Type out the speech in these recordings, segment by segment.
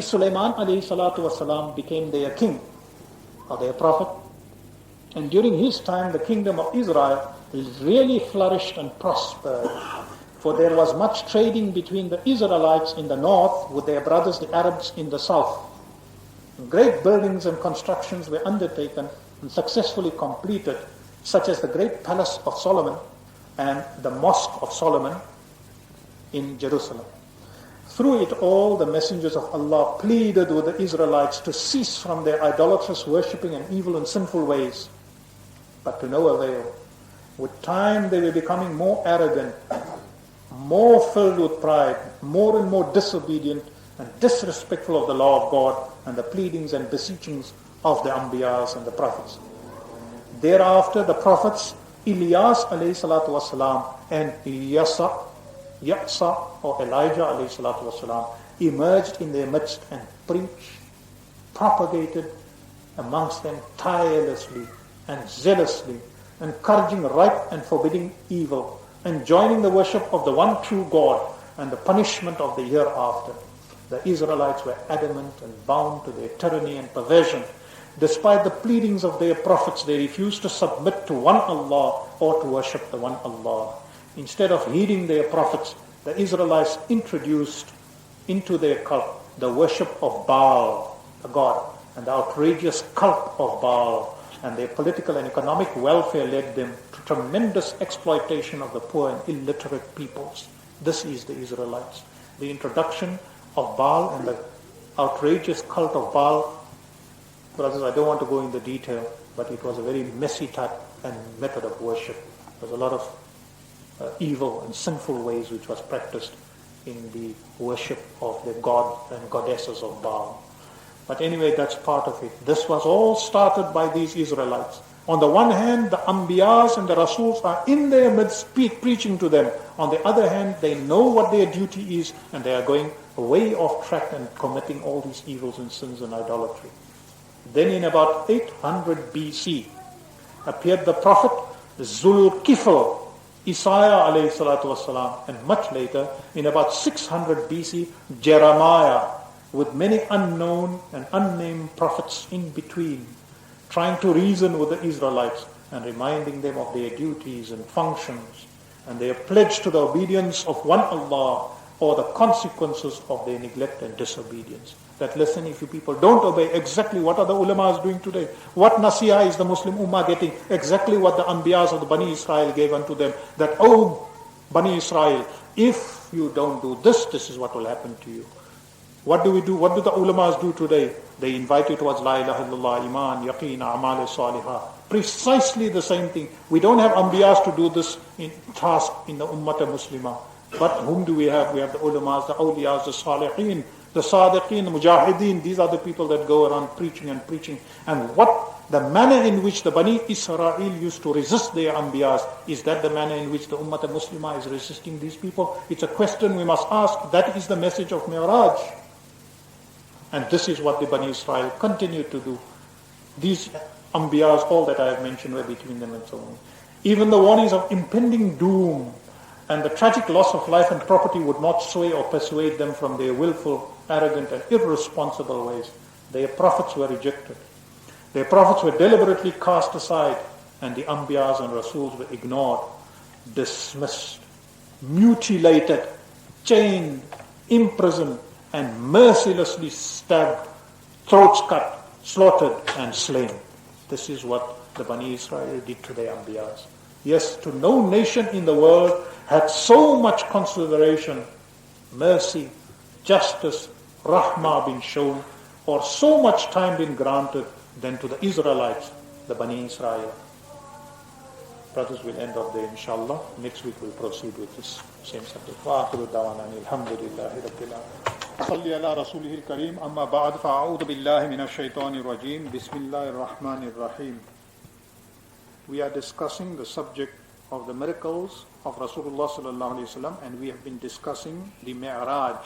Sulaiman alayhi salatu wasalam became their king or their prophet. And during his time, the kingdom of Israel really flourished and prospered. For there was much trading between the Israelites in the north with their brothers, the Arabs, in the south. Great buildings and constructions were undertaken and successfully completed, such as the great palace of Solomon and the mosque of Solomon in Jerusalem. Through it all, the messengers of Allah pleaded with the Israelites to cease from their idolatrous worshipping and evil and sinful ways, but to no avail. With time, they were becoming more arrogant, more filled with pride, more and more disobedient and disrespectful of the law of God and the pleadings and beseechings of the Anbiyas and the prophets. Thereafter, the prophets Ilyas alayhi salatu wasalam and Yasa or Elijah alayhi salatu wasalam emerged in their midst and preached, propagated amongst them tirelessly and zealously, encouraging right and forbidding evil, enjoining the worship of the one true God and the punishment of the hereafter. The Israelites were adamant and bound to their tyranny and perversion. Despite the pleadings of their prophets, they refused to submit to one Allah or to worship the one Allah. Instead of heeding their prophets, the Israelites introduced into their cult the worship of Baal, the god, and the outrageous cult of Baal, and their political and economic welfare led them to tremendous exploitation of the poor and illiterate peoples. This is the Israelites. The introduction of Baal and the outrageous cult of Baal, brothers, I don't want to go into detail, but it was a very messy type and method of worship. There was a lot of evil and sinful ways which was practiced in the worship of the god and goddesses of Baal. But anyway, that's part of it. This was all started by these Israelites. On the one hand, the Anbiyas and the Rasuls are in their midst preaching to them. On the other hand, they know what their duty is and they are going way off track and committing all these evils and sins and idolatry. Then in about 800 BC appeared the prophet Zulkifl, Isaiah alayhi salatu wasalam, and much later, in about 600 BC, Jeremiah, with many unknown and unnamed prophets in between, trying to reason with the Israelites and reminding them of their duties and functions and their pledge to the obedience of one Allah or the consequences of their neglect and disobedience. That listen, if you people don't obey exactly what are the ulamas doing today, what nasiha is the Muslim ummah getting? Exactly what the Anbiyas of the Bani Israel gave unto them, that, oh, Bani Israel, if you don't do this, this is what will happen to you. What do we do? What do the ulamas do today? They invite you towards La ilaha illallah, iman, yaqeen, a'mal salihah. Precisely the same thing. We don't have Anbiyas to do this task in the ummah muslimah. But whom do we have? We have the ulamas, the awliyas, the salihin, the sadiqeen, the mujahideen. These are the people that go around preaching and preaching. And what the manner in which the Bani Israel used to resist their Anbiyas, is that the manner in which the Ummah Muslimah is resisting these people? It's a question we must ask. That is the message of Mi'raj. And this is what the Bani Israel continued to do. These Anbiyas, all that I have mentioned, were between them and so on. Even the warnings of impending doom and the tragic loss of life and property would not sway or persuade them from their willful, arrogant and irresponsible ways. Their prophets were rejected. Their prophets were deliberately cast aside, and the Anbiyas and Rasuls were ignored, dismissed, mutilated, chained, imprisoned, and mercilessly stabbed, throats cut, slaughtered and slain. This is what the Bani Israel did to their Anbiyas. Yes, to no nation in the world had so much consideration, mercy, justice, rahmah been shown, or so much time been granted than to the Israelites, the Bani Israel. Brothers, will end up there, inshallah. Next week we'll proceed with this same subject. وآخر دعوانا الحمد لله رب العالمين. صلي على رسوله الكريم. أما بعد فأعوذ بالله من الشيطان الرجيم. بسم الله الرحمن الرحيم. We are discussing the subject of the miracles of Rasulullah sallallahu alaihi wasallam, and we have been discussing the Mi'raj.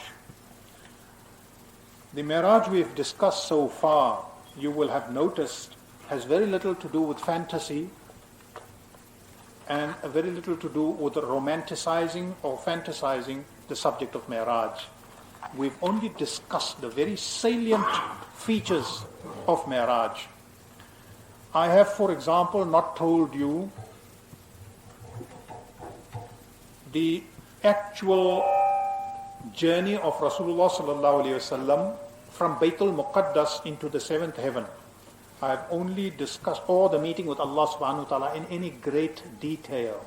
The Mi'raj we have discussed so far, you will have noticed, has very little to do with fantasy and very little to do with romanticizing or fantasizing the subject of Mi'raj. we've only discussed the very salient features of Mi'raj. I have, for example, not told you the actual journey of Rasulullah sallallahu alaihi wasallam from Baytul Muqaddas into the seventh heaven. I have only discussed, or the meeting with Allah subhanahu wa ta'ala, in any great detail.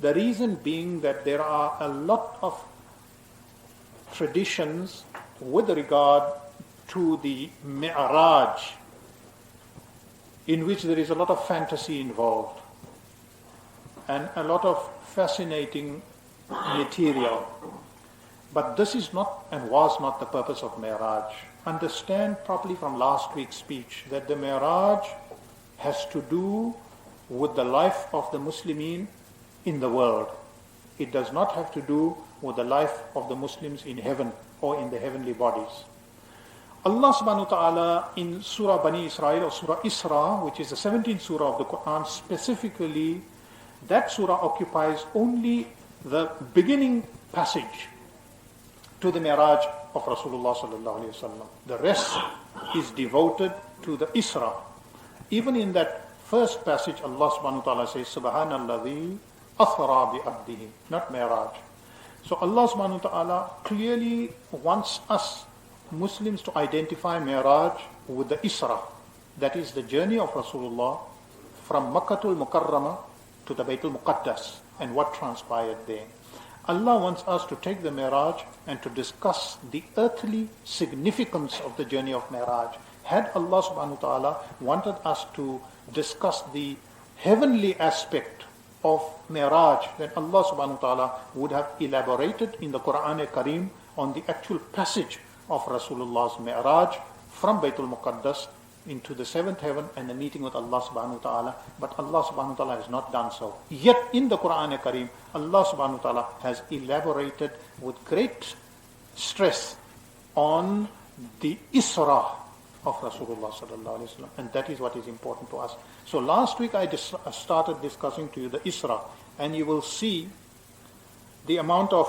The reason being that there are a lot of traditions with regard to the Mi'raj, in which there is a lot of fantasy involved and a lot of fascinating material. But this is not and was not the purpose of Mi'raj. Understand properly from last week's speech that the Mi'raj has to do with the life of the Muslimin in the world. It does not have to do with the life of the Muslims in heaven or in the heavenly bodies. Allah subhanahu wa ta'ala in Surah Bani Israel, or Surah Isra, which is the 17th surah of the Quran, specifically, that surah occupies only the beginning passage to the Mi'raj of Rasulullah sallallahu alaihi wasallam. The rest is devoted to the Isra. Even in that first passage, Allah subhanahu wa ta'ala says, Subhanalladhi athra bi abdihi, not Mi'raj. So Allah subhanahu wa ta'ala clearly wants us Muslims to identify Mi'raj with the Isra. That is the journey of Rasulullah from Makkatul Mukarramah to the Baytul Muqaddas and what transpired there. Allah wants us to take the Mi'raj and to discuss the earthly significance of the journey of Mi'raj. Had Allah subhanahu wa ta'ala wanted us to discuss the heavenly aspect of Mi'raj, then Allah subhanahu wa ta'ala would have elaborated in the Quran Kareem on the actual passage of Rasulullah's Mi'raj from Baytul Muqaddas into the seventh heaven and the meeting with Allah subhanahu wa ta'ala. But Allah subhanahu wa ta'ala has not done so. Yet in the Quran Kareem, Allah subhanahu wa ta'ala has elaborated with great stress on the Isra of Rasulullah sallallahu alaihi wasallam, and that is what is important to us. So last week I started discussing to you the Isra, and you will see the amount of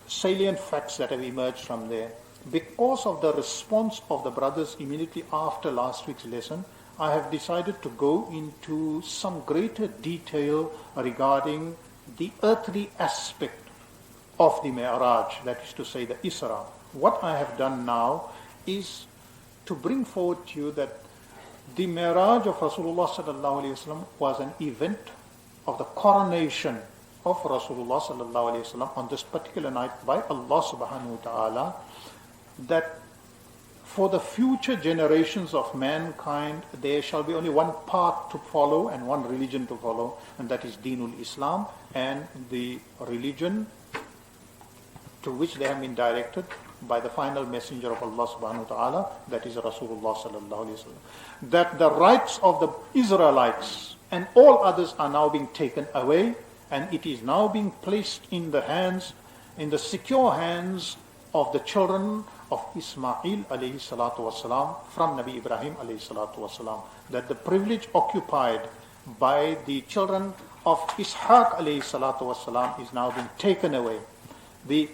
salient facts that have emerged from there. Because of the response of the brothers immediately after last week's lesson, I have decided to go into some greater detail regarding the earthly aspect of the Mi'raj, that is to say the Isra. What I have done now is to bring forward to you that the Mi'raj of Rasulullah sallallahu alaihi wasallam was an event of the coronation of Rasulullah sallallahu alaihi wasallam on this particular night by Allah subhanahu wa ta'ala, that for the future generations of mankind there shall be only one path to follow and one religion to follow, and that is Deenul Islam, and the religion to which they have been directed by the final messenger of Allah subhanahu wa ta'ala, that is Rasulullah sallallahu alaihi wasallam. That the rights of the Israelites and all others are now being taken away, and it is now being placed in the secure hands of the children of Ismail alayhi salatu wasalam from Nabi Ibrahim alayhi salatu wasalam. That the privilege occupied by the children of Ishaq alayhi salatu wasalam is now being taken away. The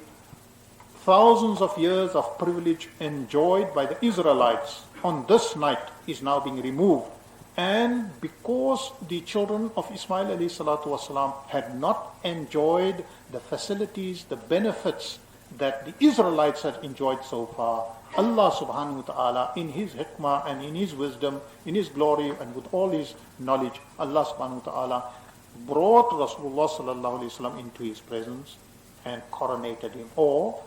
thousands of years of privilege enjoyed by the Israelites on this night is now being removed. And because the children of Ismail alayhi salatu wasalam had not enjoyed the facilities, the benefits that the Israelites had enjoyed so far, Allah subhanahu wa ta'ala in His hikmah and in His wisdom, in His glory and with all His knowledge, Allah subhanahu wa ta'ala brought Rasulullah sallallahu alayhi wasallam into His presence and coronated him, or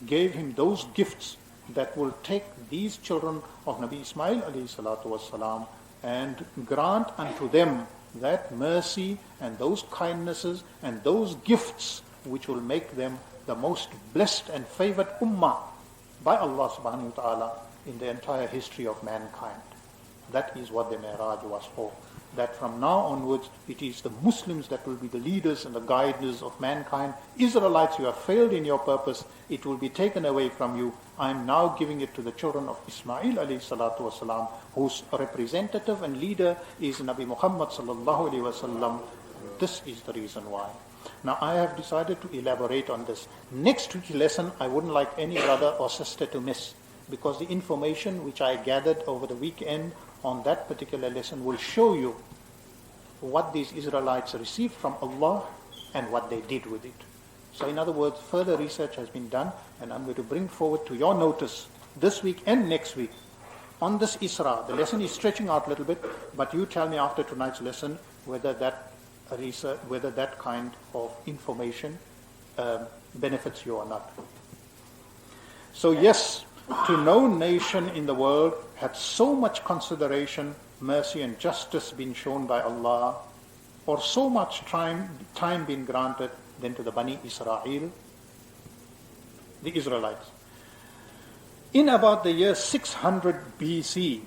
gave him those gifts that will take these children of Nabi Ismail alayhi salatu wasalam and grant unto them that mercy and those kindnesses and those gifts which will make them the most blessed and favored ummah by Allah subhanahu wa ta'ala in the entire history of mankind. That is what the Mi'raj was for. That from now onwards, it is the Muslims that will be the leaders and the guiders of mankind. Israelites, you have failed in your purpose. It will be taken away from you. I am now giving it to the children of Ismail alayhi salatu wasalam, whose representative and leader is Nabi Muhammad sallallahu alayhi wasallam. This is the reason why. Now I have decided to elaborate on this. Next week's lesson I wouldn't like any brother or sister to miss, because the information which I gathered over the weekend on that particular lesson will show you what these Israelites received from Allah and what they did with it. So in other words, further research has been done, and I'm going to bring forward to your notice this week and next week on this Isra. The lesson is stretching out a little bit, but you tell me after tonight's lesson whether that research, whether that kind of information benefits you or not. So yes, to no nation in the world had so much consideration, mercy and justice been shown by Allah, or so much time been granted than to the Bani Israel, the Israelites. In about the year 600 BC,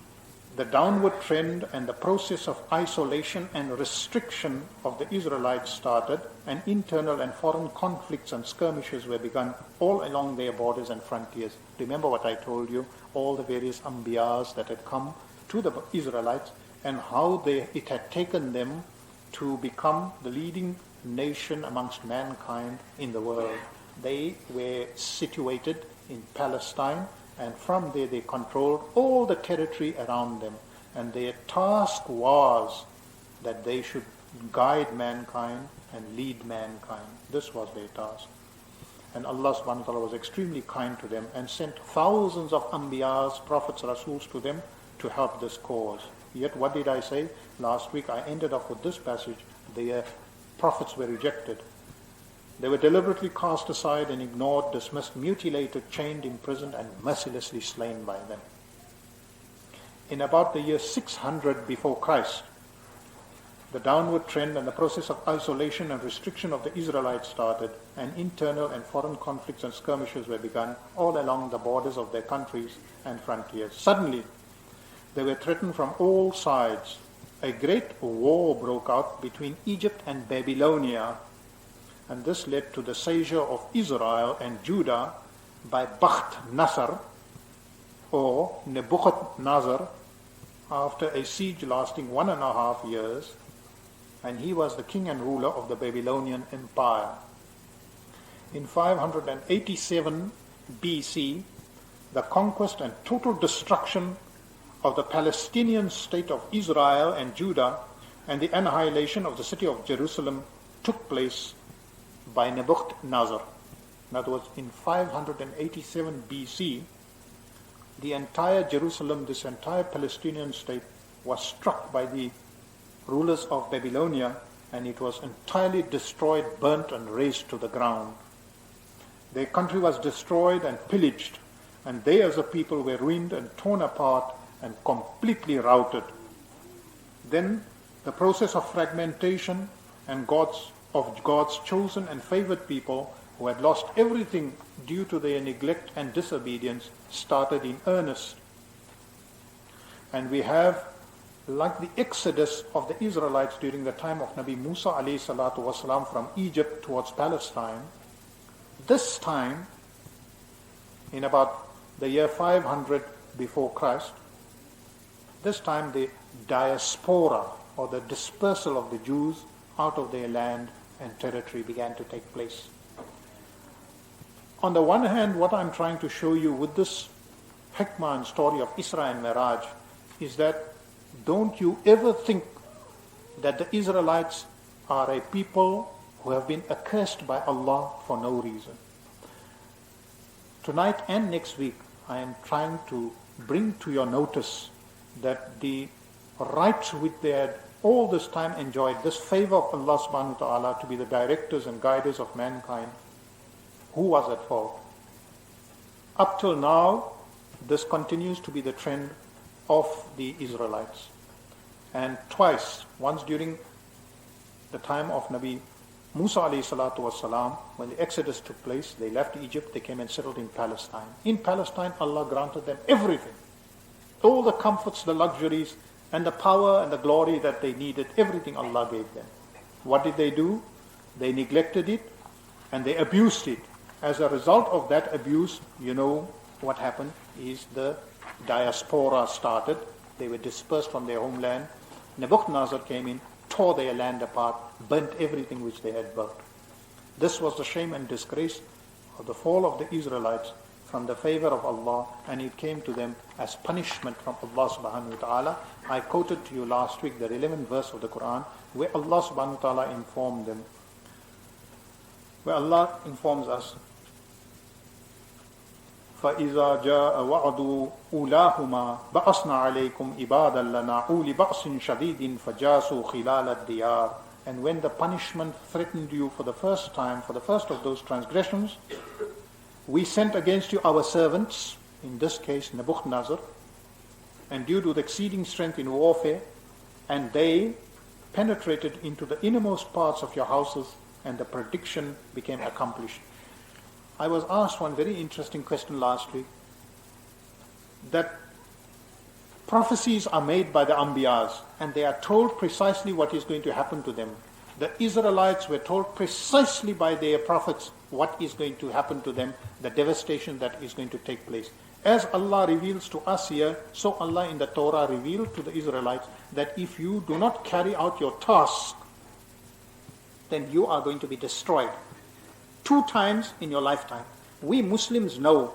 the downward trend and the process of isolation and restriction of the Israelites started, and internal and foreign conflicts and skirmishes were begun all along their borders and frontiers. Remember what I told you, all the various Anbiyas that had come to the Israelites and how it had taken them to become the leading nation amongst mankind in the world. They were situated in Palestine, and from there they controlled all the territory around them. And their task was that they should guide mankind and lead mankind. This was their task. And Allah subhanahu wa ta'ala was extremely kind to them and sent thousands of Anbiyas, prophets, Rasuls to them to help this cause. Yet what did I say? Last week I ended off with this passage. Their prophets were rejected. They were deliberately cast aside and ignored, dismissed, mutilated, chained, imprisoned, and mercilessly slain by them. In about the year 600 before Christ, the downward trend and the process of isolation and restriction of the Israelites started, and internal and foreign conflicts and skirmishes were begun all along the borders of their countries and frontiers. Suddenly, they were threatened from all sides. A great war broke out between Egypt and Babylonia, and this led to the seizure of Israel and Judah by Bakht Nasr, or Nebuchadnezzar, after a siege lasting 1.5 years, and he was the king and ruler of the Babylonian Empire. In 587 BC, the conquest and total destruction of the Palestinian state of Israel and Judah and the annihilation of the city of Jerusalem took place by Nebuchadnezzar. In other words, in 587 BC, the entire Jerusalem, this entire Palestinian state, was struck by the rulers of Babylonia, and it was entirely destroyed, burnt, and razed to the ground. Their country was destroyed and pillaged, and they as a people were ruined and torn apart and completely routed. Then the process of fragmentation and God's chosen and favored people, who had lost everything due to their neglect and disobedience, started in earnest. And we have, like the exodus of the Israelites during the time of Nabi Musa alayhi salatu wasalam from Egypt towards Palestine, this time, in about the year 500 before Christ, this time the diaspora, or the dispersal of the Jews out of their land and territory, began to take place. On the one hand, what I'm trying to show you with this hikmah and story of Isra and Miraj is that don't you ever think that the Israelites are a people who have been accursed by Allah for no reason. Tonight and next week, I am trying to bring to your notice that the rights which they had all this time enjoyed, this favor of Allah subhanahu wa ta'ala to be the directors and guiders of mankind, who was at fault? Up till now, this continues to be the trend of the Israelites. And twice, once during the time of Nabi Musa alayhi salatu wasalam, when the Exodus took place, they left Egypt, they came and settled in Palestine. In Palestine, Allah granted them everything. All the comforts, the luxuries, and the power and the glory that they needed, everything Allah gave them. What did they do? They neglected it and they abused it. As a result of that abuse, you know what happened is the diaspora started. They were dispersed from their homeland. Nebuchadnezzar came in, tore their land apart, burnt everything which they had built. This was the shame and disgrace of the fall of the Israelites from the favor of Allah, and it came to them as punishment from Allah subhanahu wa ta'ala. I quoted to you last week the 11th verse of the Quran where Allah subhanahu wa ta'ala informed them, where Allah informs us, فَإِذَا جَاءَ وَعْدُ أُولَاهُمَا بَعَثْنَا عَلَيْكُمْ عِبَادًا لَنَا أُولِي بَأْسٍ شَدِيدٍ فَجَاسُوا خِلَالَ الدِّيَارِ. And when the punishment threatened you for the first time, for the first of those transgressions, we sent against you our servants, in this case Nebuchadnezzar, and due to the exceeding strength in warfare, and they penetrated into the innermost parts of your houses, and the prediction became accomplished. I was asked one very interesting question last week, that prophecies are made by the Anbiyas, and they are told precisely what is going to happen to them. The Israelites were told precisely by their prophets what is going to happen to them, the devastation that is going to take place. As Allah reveals to us here, so Allah in the Torah revealed to the Israelites that if you do not carry out your task, then you are going to be destroyed. 2 times in your lifetime. We Muslims know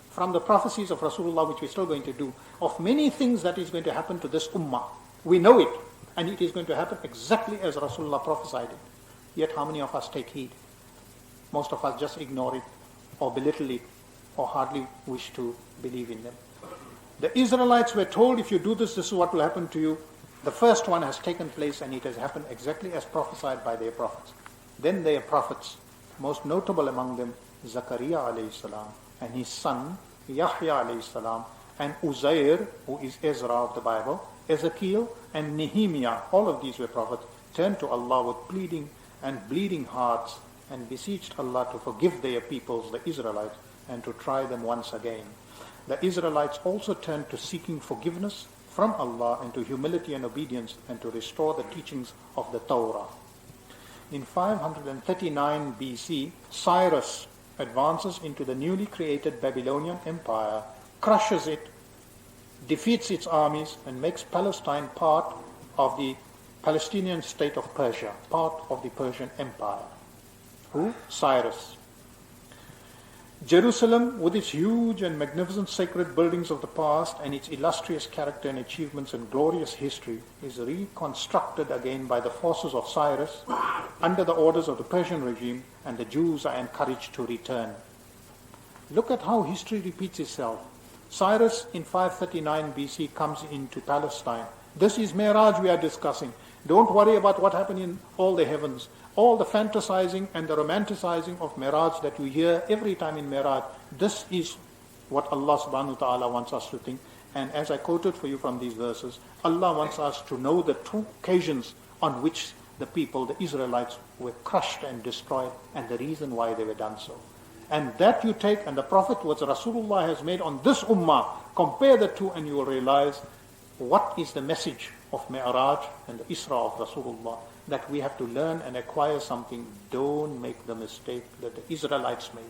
from the prophecies of Rasulullah, which we're still going to do, of many things that is going to happen to this ummah. We know it, and it is going to happen exactly as Rasulullah prophesied it. Yet how many of us take heed? Most of us just ignore it, or belittle it, or hardly wish to believe in them. The Israelites were told, if you do this, this is what will happen to you. The first one has taken place, and it has happened exactly as prophesied by their prophets. Then their prophets, most notable among them, Zakaria alayhi salam, and his son, Yahya alayhi salam, and Uzair, who is Ezra of the Bible, Ezekiel, and Nehemiah, all of these were prophets, turned to Allah with pleading and bleeding hearts and beseeched Allah to forgive their peoples, the Israelites, and to try them once again. The Israelites also turned to seeking forgiveness from Allah and to humility and obedience and to restore the teachings of the Torah. In 539 BC, Cyrus advances into the newly created Babylonian Empire, crushes it, defeats its armies, and makes Palestine part of the Palestinian state of Persia, part of the Persian Empire. Who? Cyrus. Jerusalem, with its huge and magnificent sacred buildings of the past and its illustrious character and achievements and glorious history, is reconstructed again by the forces of Cyrus under the orders of the Persian regime, and the Jews are encouraged to return. Look at how history repeats itself. Cyrus in 539 BC comes into Palestine. This is Miraj we are discussing. Don't worry about what happened in all the heavens. All the fantasizing and the romanticizing of Miraj that you hear every time in Miraj, this is what Allah subhanahu wa ta'ala wants us to think. And as I quoted for you from these verses, Allah wants us to know the two occasions on which the people, the Israelites, were crushed and destroyed, and the reason why they were done so. And that you take, and the Prophet, what Rasulullah has made on this ummah, compare the two and you will realize what is the message of Mi'raj and the Isra of Rasulullah, that we have to learn and acquire something. Don't make the mistake that the Israelites made.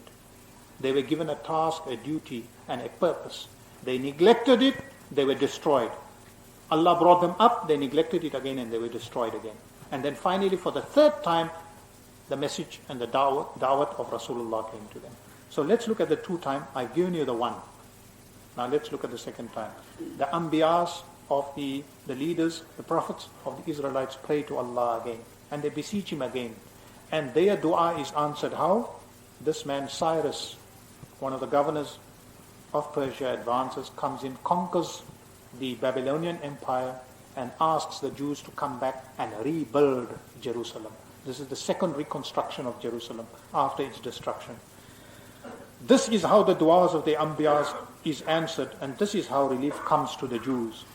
They were given a task, a duty, and a purpose. They neglected it, they were destroyed. Allah brought them up, they neglected it again, and they were destroyed again. And then finally, for the third time, the message and the da'wat of Rasulullah came to them. So let's look at the 2 times. I've given you the 1. Now let's look at the 2nd time. The Anbiyas of the leaders, the prophets of the Israelites, pray to Allah again, and they beseech Him again. And their dua is answered. How? This man Cyrus, one of the governors of Persia, advances, comes in, conquers the Babylonian Empire, and asks the Jews to come back and rebuild Jerusalem. This is the second reconstruction of Jerusalem after its destruction. This is how the du'as of the Anbiyas is answered, and this is how relief comes to the Jews.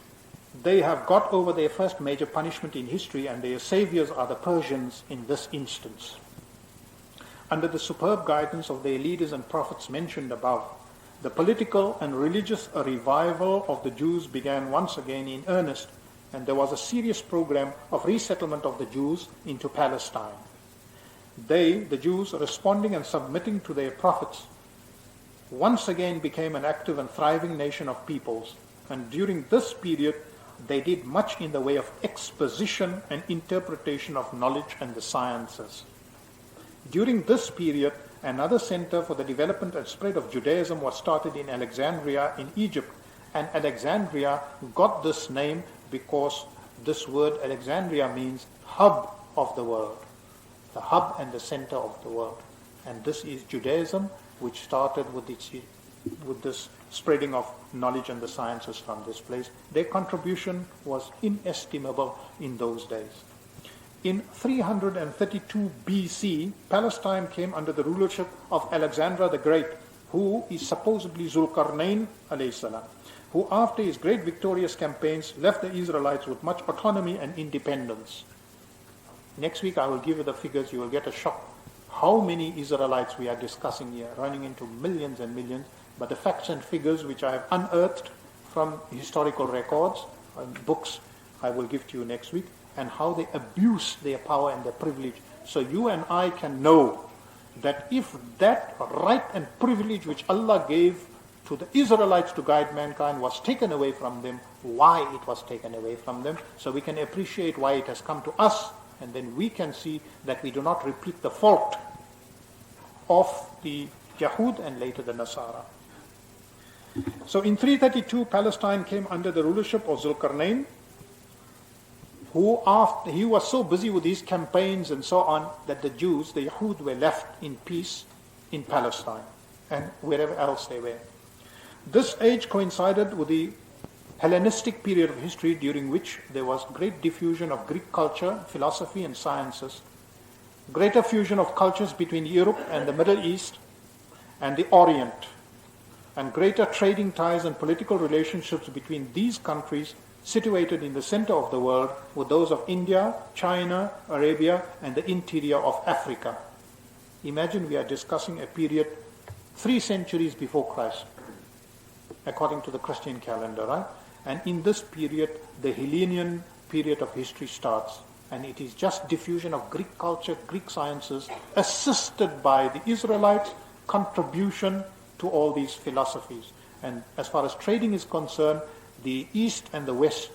They have got over their first major punishment in history, and their saviors are the Persians in this instance. Under the superb guidance of their leaders and prophets mentioned above, the political and religious revival of the Jews began once again in earnest, and there was a serious program of resettlement of the Jews into Palestine. They, the Jews, responding and submitting to their prophets, once again became an active and thriving nation of peoples, and during this period they did much in the way of exposition and interpretation of knowledge and the sciences. During this period, another center for the development and spread of Judaism was started in Alexandria in Egypt. And Alexandria got this name because this word Alexandria means hub of the world, the hub and the center of the world. And this is Judaism, which started with this spreading of knowledge and the sciences from this place. Their contribution was inestimable in those days. In 332 BC, Palestine came under the rulership of Alexander the Great, who is supposedly Zulkarnain alayhi salam, who after his great victorious campaigns left the Israelites with much autonomy and independence. Next week I will give you the figures. You will get a shock how many Israelites we are discussing here, running into millions and millions. But the facts and figures which I have unearthed from historical records and books, I will give to you next week, and how they abuse their power and their privilege. So you and I can know that if that right and privilege which Allah gave to the Israelites to guide mankind was taken away from them, why it was taken away from them, so we can appreciate why it has come to us, and then we can see that we do not repeat the fault of the Yahud and later the Nasara. So in 332, Palestine came under the rulership of Zulkarnain, who after he was so busy with his campaigns and so on, that the Jews, the Yahud, were left in peace in Palestine and wherever else they were. This age coincided with the Hellenistic period of history, during which there was great diffusion of Greek culture, philosophy and sciences, greater fusion of cultures between Europe and the Middle East and the Orient, and greater trading ties and political relationships between these countries situated in the center of the world with those of India, China, Arabia, and the interior of Africa. Imagine we are discussing a period 3 centuries before Christ, according to the Christian calendar, right? And in this period, the Hellenian period of history starts. And it is just diffusion of Greek culture, Greek sciences, assisted by the Israelites' contribution to all these philosophies. And as far as trading is concerned, the East and the West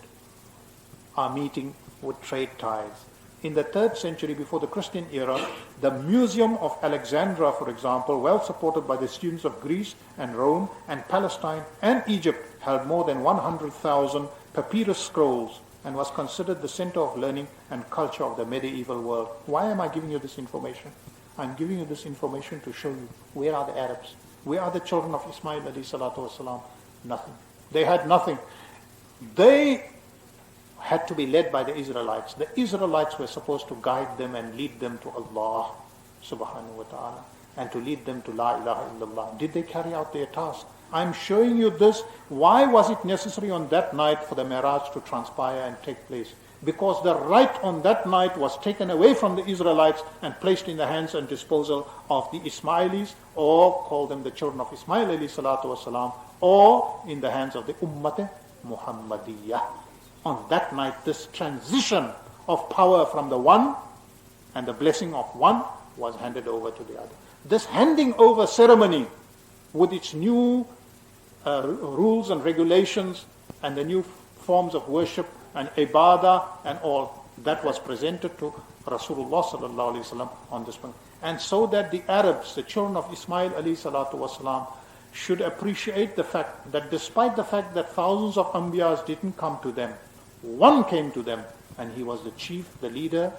are meeting with trade ties. In the 3rd century before the Christian era, the Museum of Alexandria, for example, well supported by the students of Greece and Rome and Palestine and Egypt, held more than 100,000 papyrus scrolls and was considered the center of learning and culture of the medieval world. Why am I giving you this information? I'm giving you this information to show you where are the Arabs? Where are the children of Ismail alayhi salatu wasalam? Nothing. They had nothing. They had to be led by the Israelites. The Israelites were supposed to guide them and lead them to Allah subhanahu wa ta'ala and to lead them to La ilaha illallah. Did they carry out their task? I'm showing you this. Why was it necessary on that night for the Miraj to transpire and take place? Because the right on that night was taken away from the Israelites and placed in the hands and disposal of the Ismailis, or call them the children of Ismail alayhi salatu wasalam, or in the hands of the Ummah Muhammadiyah. On that night, this transition of power from the one and the blessing of one was handed over to the other. This handing over ceremony with its new rules and regulations and the new forms of worship and ibadah and all, that was presented to Rasulullah sallallahu alaihi wasallam on this point. And so that the Arabs, the children of Ismail alayhi salatu wasalam, should appreciate the fact that despite the fact that thousands of Anbiyas didn't come to them, one came to them, and he was the chief, the leader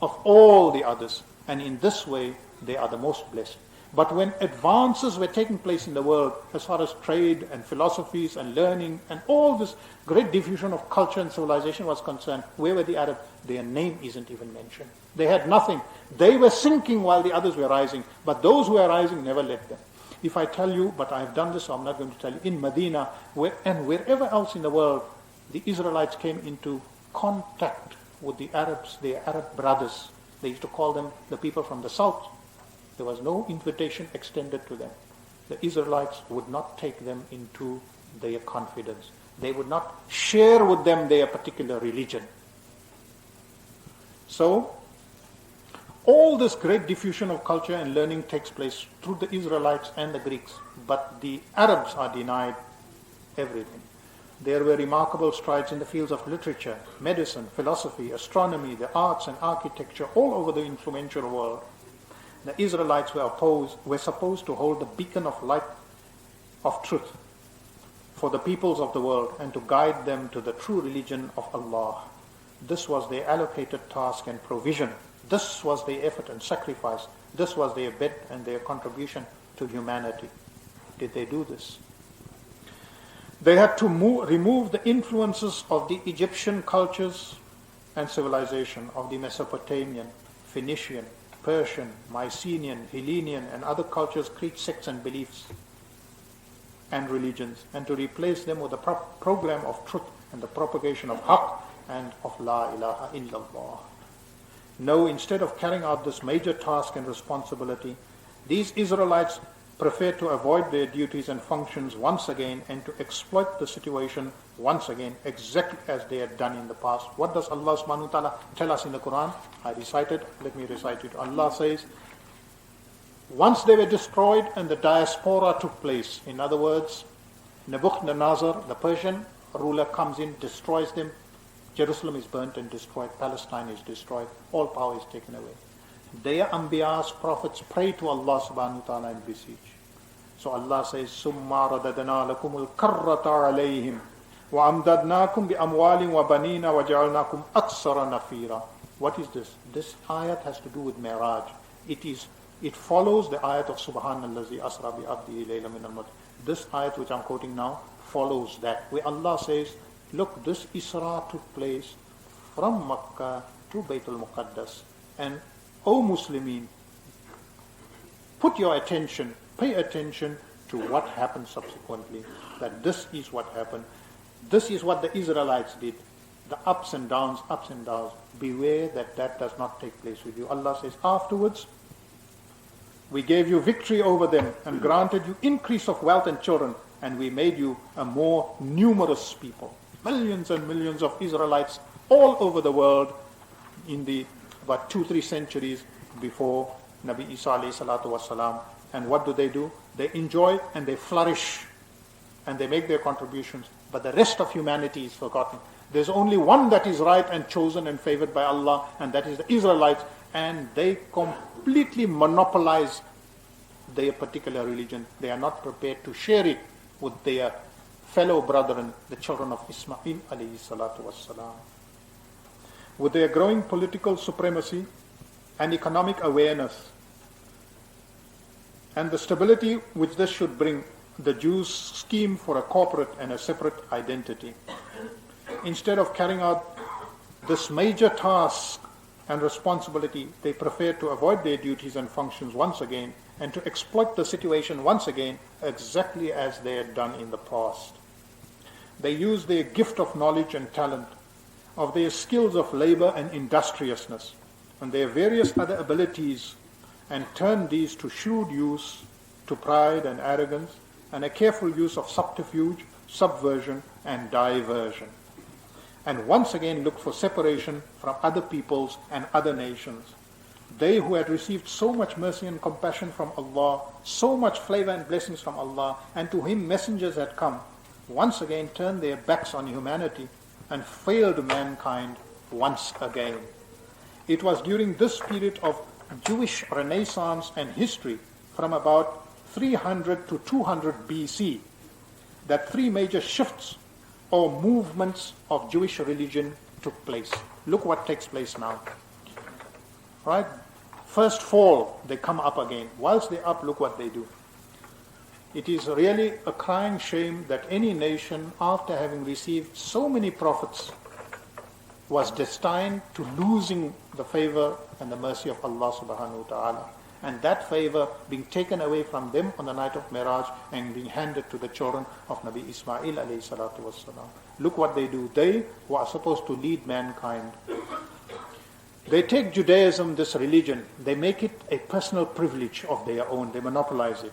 of all the others. And in this way, they are the most blessed. But when advances were taking place in the world, as far as trade and philosophies and learning and all this great diffusion of culture and civilization was concerned, where were the Arabs? Their name isn't even mentioned. They had nothing. They were sinking while the others were rising. But those who were rising never led them. If I tell you, but I've done this, so I'm not going to tell you, in Medina and wherever else in the world, the Israelites came into contact with the Arabs, their Arab brothers. They used to call them the people from the south. There was no invitation extended to them. The Israelites would not take them into their confidence. They would not share with them their particular religion. So, all this great diffusion of culture and learning takes place through the Israelites and the Greeks, but the Arabs are denied everything. There were remarkable strides in the fields of literature, medicine, philosophy, astronomy, the arts and architecture all over the influential world. The Israelites were supposed to hold the beacon of light of truth for the peoples of the world and to guide them to the true religion of Allah. This was their allocated task and provision. This was their effort and sacrifice. This was their bet and their contribution to humanity. Did they do this? They had to remove the influences of the Egyptian cultures and civilization, of the Mesopotamian, Phoenician, Persian, Mycenaean, Hellenian, and other cultures, creeds, sects, and beliefs and religions, and to replace them with a program of truth and the propagation of Haqq and of La ilaha illallah. No, instead of carrying out this major task and responsibility, these Israelites preferred to avoid their duties and functions once again and to exploit the situation once again, exactly as they had done in the past. What does Allah subhanahu wa ta'ala tell us in the Quran? I recited, let me recite it. Allah says, once they were destroyed and the diaspora took place, in other words, Nebuchadnezzar, the Persian ruler, comes in, destroys them, Jerusalem is burnt and destroyed, Palestine is destroyed, all power is taken away. Their Anbiyas, prophets, pray to Allah subhanahu wa ta'ala and beseech. So Allah says, ثُمَّ رَدَدْنَا لَكُمُ الْكَرَّةَ عَلَيْهِمْ وَأَمْدَدْنَاكُمْ بِأَمْوَالٍ وَبَنِينَ وَجَعَلْنَاكُمْ أَكْثَرَ نَفِيرًا. What is this? This ayat has to do with Miraj. It follows the ayat of Subhanallazi asra bi abdihi layla min al-masjid. This ayat which I'm quoting now follows that, where Allah says, look, this Isra took place from Makkah to Baytul Muqaddas. And O Muslimin, put your attention, pay attention to what happened subsequently. That this is what happened. This is what the Israelites did. The ups and downs, ups and downs. Beware that that does not take place with you. Allah says, afterwards, we gave you victory over them and granted you increase of wealth and children, and we made you a more numerous people. Millions and millions of Israelites all over the world in the about 2-3 centuries before Nabi Isa alayhi salatu wasalam. And what do? They enjoy and they flourish and they make their contributions, but the rest of humanity is forgotten. There's only one that is right and chosen and favored by Allah, and that is the Israelites, and they completely monopolize their particular religion. They are not prepared to share it with their fellow brethren, the children of Ismail alayhi salatu wassalam. With their growing political supremacy and economic awareness and the stability which this should bring, the Jews scheme for a corporate and a separate identity. Instead of carrying out this major task and responsibility, they prefer to avoid their duties and functions once again and to exploit the situation once again exactly as they had done in the past. They use their gift of knowledge and talent, of their skills of labor and industriousness, and their various other abilities, and turn these to shrewd use, to pride and arrogance, and a careful use of subterfuge, subversion, and diversion. And once again look for separation from other peoples and other nations. They who had received so much mercy and compassion from Allah, so much favor and blessings from Allah, and to him messengers had come, once again turned their backs on humanity and failed mankind once again. It was during this period of Jewish Renaissance and history, from about 300 to 200 BC, that 3 major shifts or movements of Jewish religion took place. Look what takes place now. Right? First fall, they come up again. Whilst they're up, look what they do. It is really a crying shame that any nation, after having received so many prophets, was destined to losing the favor and the mercy of Allah subhanahu wa ta'ala. And that favor being taken away from them on the night of Miraj and being handed to the children of Nabi Ismail alayhi salatu wassalam. Look what they do. They who are supposed to lead mankind, they take Judaism, this religion, they make it a personal privilege of their own. They monopolize it.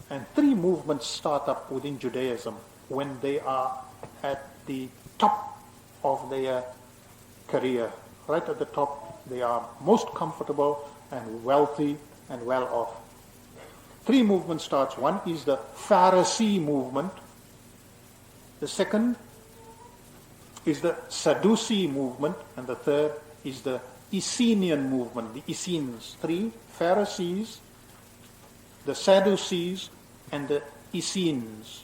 And 3 movements start up within Judaism when they are at the top of their career. Right at the top, they are most comfortable and wealthy and well off. 3 movements starts. One is the Pharisee movement. The second is the Sadducee movement. And the third is the Essenian movement, the Essenes, three: Pharisees, the Sadducees, and the Essenes.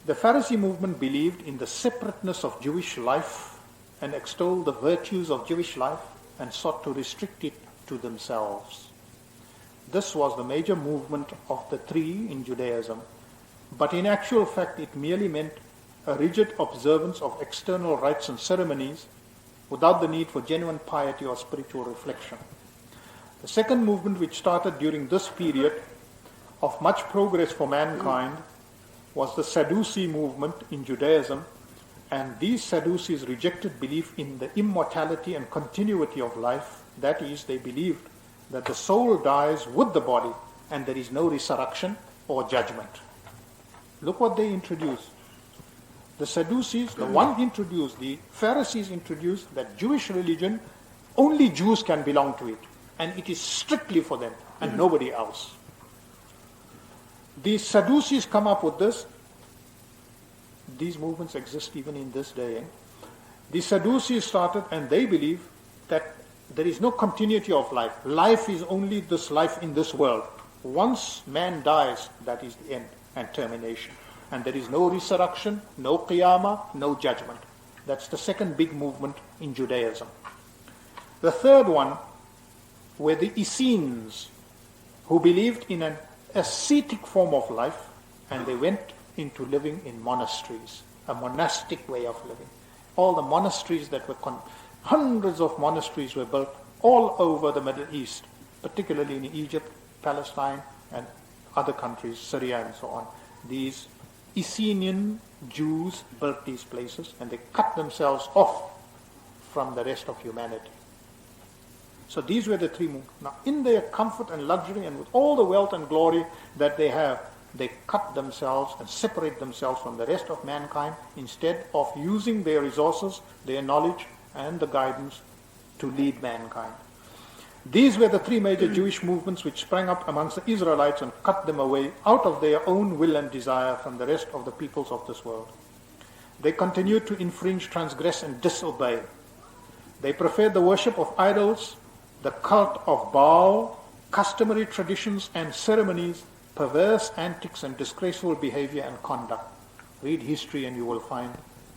The Pharisee movement believed in the separateness of Jewish life and extolled the virtues of Jewish life and sought to restrict it to themselves. This was the major movement of the three in Judaism, but in actual fact it merely meant a rigid observance of external rites and ceremonies without the need for genuine piety or spiritual reflection. The second movement, which started during this period of much progress for mankind, was the Sadducee movement in Judaism, and these Sadducees rejected belief in the immortality and continuity of life. That is, they believed that the soul dies with the body and there is no resurrection or judgment. Look what they introduced. The Sadducees, the Pharisees introduced that Jewish religion, only Jews can belong to it, and it is strictly for them and nobody else. The Sadducees come up with this. These movements exist even in this day. The Sadducees started, and they believe that there is no continuity of life. Life is only this life in this world. Once man dies, that is the end and termination. And there is no resurrection, no qiyamah, no judgment. That's the second big movement in Judaism. The third one were the Essenes, who believed in an ascetic form of life, and they went into living in monasteries, a monastic way of living. All the monasteries that were hundreds of monasteries were built all over the Middle East, particularly in Egypt, Palestine, and other countries, Syria and so on. These Essenian Jews built these places, and they cut themselves off from the rest of humanity. So these were the three movements. Now, in their comfort and luxury and with all the wealth and glory that they have, they cut themselves and separate themselves from the rest of mankind instead of using their resources, their knowledge, and the guidance to lead mankind. These were the three major Jewish movements which sprang up amongst the Israelites and cut them away out of their own will and desire from the rest of the peoples of this world. They continued to infringe, transgress, and disobey. They preferred the worship of idols, the cult of Baal, customary traditions and ceremonies, perverse antics and disgraceful behavior and conduct. Read history and you will find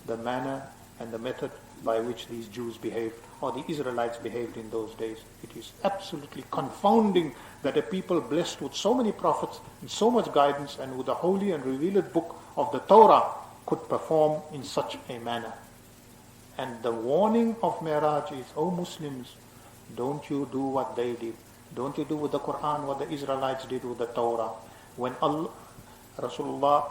the manner and the method by which these Jews behaved, or the Israelites behaved in those days. It is absolutely confounding that a people blessed with so many prophets and so much guidance and with the holy and revealed book of the Torah could perform in such a manner. And the warning of Miraj is, O Muslims, don't you do what they did. Don't you do with the Quran what the Israelites did with the Torah. When Rasulullah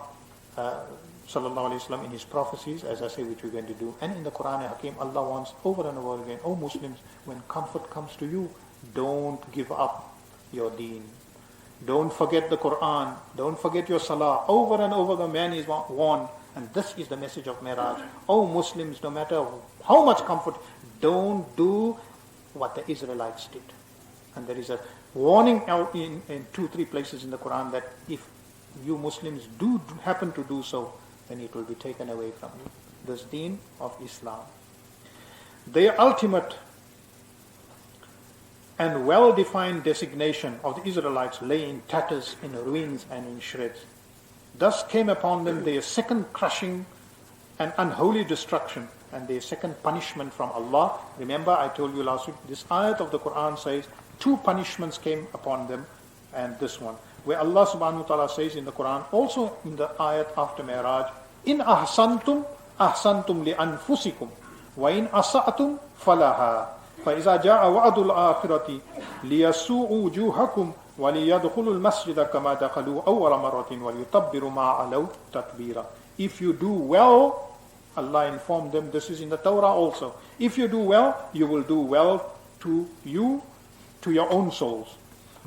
sallallahu alayhi wasallam in his prophecies, as I say, which we're going to do, and in the Quran Hakim, Allah wants over and over again, O Muslims, when comfort comes to you, don't give up your deen. Don't forget the Quran. Don't forget your salah. Over and over the man is warned. And this is the message of Miraj. O Muslims, no matter how much comfort, don't do what the Israelites did. And there is a warning out in 2-3 places in the Quran that if you Muslims do happen to do so, then it will be taken away from you. This deen of Islam. Their ultimate and well-defined designation of the Israelites lay in tatters, in ruins, and in shreds. Thus came upon them their second crushing and unholy destruction, and their second punishment from Allah. Remember, I told you last week, this ayat of the Quran says 2 punishments came upon them, and this one, where Allah subhanahu wa ta'ala says in the Quran, also in the ayat after Mi'raj, in ahsantum li anfusikum wa in asa'tum falaha fa iza ja'a wa'dul akhirati liyasu'u wujuhakum wa liyadkhulul masjida kama dakhalu awwala marratin wa yutabbiru ma alaw tatbira. If you do well, Allah informed them, this is in the Torah also, if you do well, you will do well to your own souls.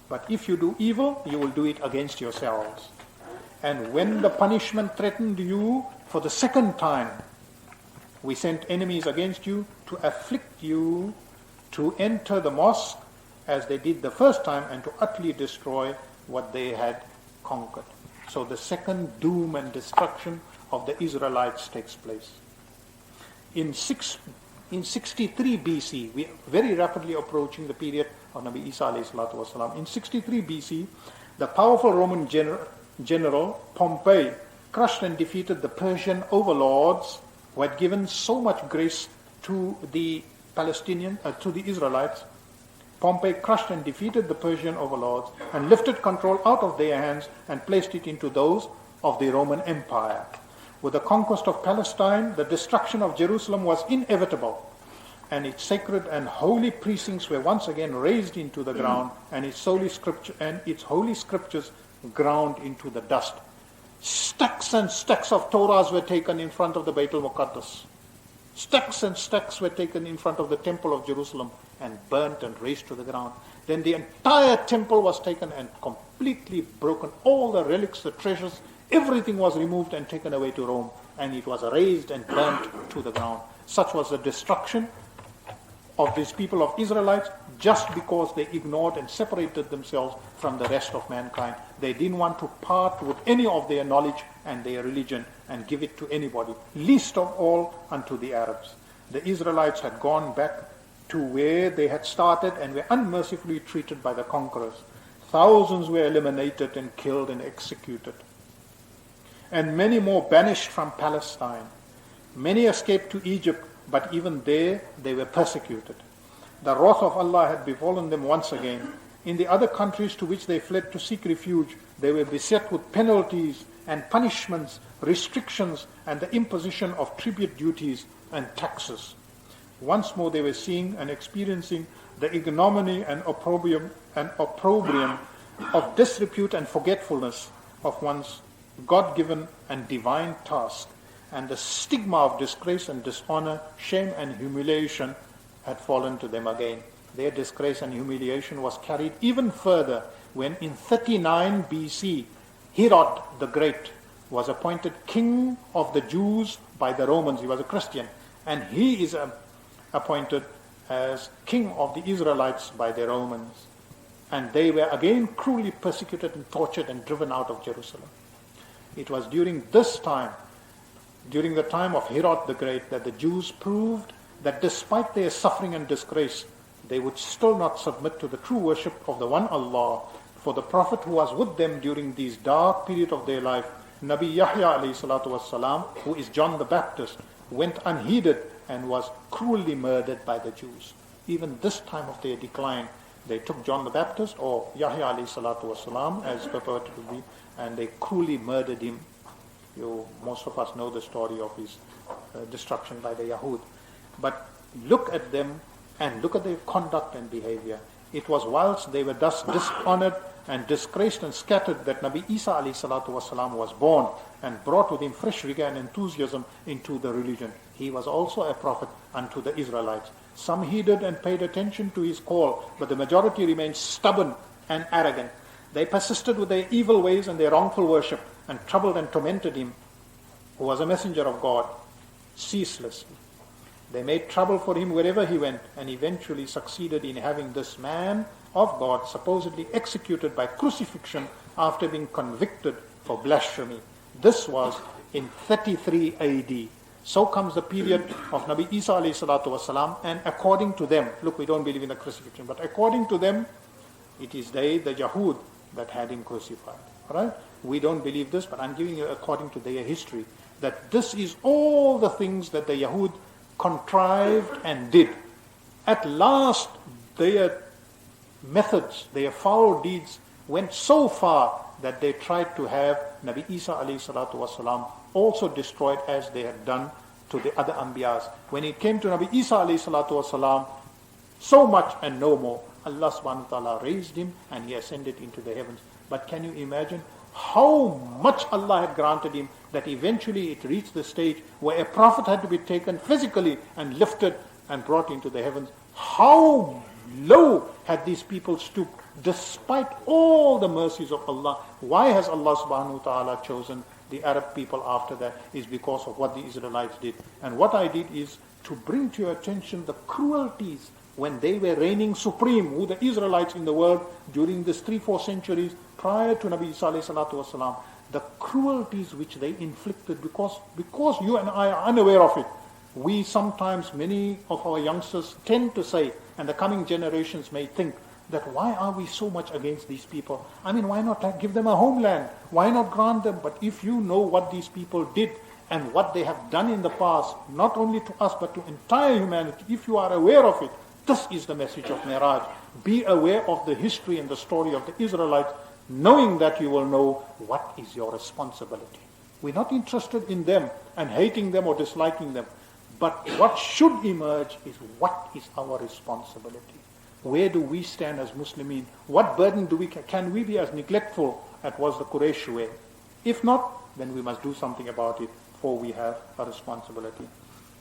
But if you do evil, you will do it against yourselves. And when the punishment threatened you for the second time, we sent enemies against you to afflict you, to enter the mosque as they did the first time, and to utterly destroy what they had conquered. So the second doom and destruction of the Israelites takes place. In 6 in 63 BC, we are very rapidly approaching the period of Nabi Isa alayhi salatu wasalam. In 63 BC, the powerful Roman general Pompey crushed and defeated the Persian overlords who had given so much grace to the to the Israelites. Pompey crushed and defeated the Persian overlords and lifted control out of their hands and placed it into those of the Roman Empire. With the conquest of Palestine, the destruction of Jerusalem was inevitable, and its sacred and holy precincts were once again razed into the ground, and its holy scriptures ground into the dust. Stacks and stacks of Torahs were taken in front of the Beit al-Muqaddas. Stacks and stacks were taken in front of the Temple of Jerusalem and burnt and razed to the ground. Then the entire temple was taken and completely broken. All the relics, the treasures, everything was removed and taken away to Rome, and it was razed and burnt to the ground. Such was the destruction of these people of Israelites, just because they ignored and separated themselves from the rest of mankind. They didn't want to part with any of their knowledge and their religion and give it to anybody, least of all unto the Arabs. The Israelites had gone back to where they had started and were unmercifully treated by the conquerors. Thousands were eliminated and killed and executed, and many more banished from Palestine. Many escaped to Egypt, but even there they were persecuted. The wrath of Allah had befallen them once again. In the other countries to which they fled to seek refuge, they were beset with penalties and punishments, restrictions, and the imposition of tribute duties and taxes. Once more they were seeing and experiencing the ignominy and opprobrium of disrepute and forgetfulness of one's God-given and divine task, and the stigma of disgrace and dishonor, shame and humiliation had fallen to them again. Their disgrace and humiliation was carried even further when in 39 BC, Herod the Great was appointed king of the Jews by the Romans. He was a Christian, and he is appointed as king of the Israelites by the Romans. And they were again cruelly persecuted and tortured and driven out of Jerusalem. It was during this time, during the time of Herod the Great, that the Jews proved that despite their suffering and disgrace, they would still not submit to the true worship of the one Allah. For the Prophet who was with them during these dark period of their life, Nabi Yahya alayhi salatu wasalam, who is John the Baptist, went unheeded and was cruelly murdered by the Jews. Even this time of their decline, they took John the Baptist, or Yahya alayhi salatu wasalam, as purported to be, and they cruelly murdered him. Most of us know the story of his destruction by the Yahud. But look at them and look at their conduct and behavior. It was whilst they were thus dishonored and disgraced and scattered that Nabi Isa alayhi salatu wasalam was born and brought with him fresh rigor and enthusiasm into the religion. He was also a prophet unto the Israelites. Some heeded and paid attention to his call, but the majority remained stubborn and arrogant. They persisted with their evil ways and their wrongful worship, and troubled and tormented him, who was a messenger of God, ceaselessly. They made trouble for him wherever he went, and eventually succeeded in having this man of God supposedly executed by crucifixion after being convicted for blasphemy. This was in 33 AD. So comes the period of Nabi Isa alayhi salatu wasalam, and according to them, look, we don't believe in the crucifixion, but according to them, it is they, the Yahud, that had him crucified. Right? We don't believe this, but I'm giving you according to their history, that this is all the things that the Yahud contrived and did. At last, their methods, their foul deeds went so far that they tried to have Nabi Isa alayhi salatu wasalam also destroyed as they had done to the other Anbiyas. When it came to Nabi Isa alayhi salatu wasalam, so much and no more, Allah subhanahu wa ta'ala raised him and he ascended into the heavens. But can you imagine how much Allah had granted him, that eventually it reached the stage where a prophet had to be taken physically and lifted and brought into the heavens? How low had these people stooped despite all the mercies of Allah? Why has Allah subhanahu wa ta'ala chosen the Arab people after that? Is because of what the Israelites did. And what I did is to bring to your attention the cruelties when they were reigning supreme, who the Israelites in the world during this 3-4 centuries prior to Nabi Isa alayhi salatu wasalam, the cruelties which they inflicted, because you and I are unaware of it. We sometimes, many of our youngsters tend to say, and the coming generations may think, that why are we so much against these people? I mean, why not give them a homeland? Why not grant them? But if you know what these people did and what they have done in the past, not only to us but to entire humanity, if you are aware of it, this is the message of Miraj. Be aware of the history and the story of the Israelites, knowing that you will know what is your responsibility. We're not interested in them and hating them or disliking them. But what should emerge is what is our responsibility. Where do we stand as Muslimin? What burden can we be as neglectful as was the Quraysh way? If not, then we must do something about it, for we have a responsibility.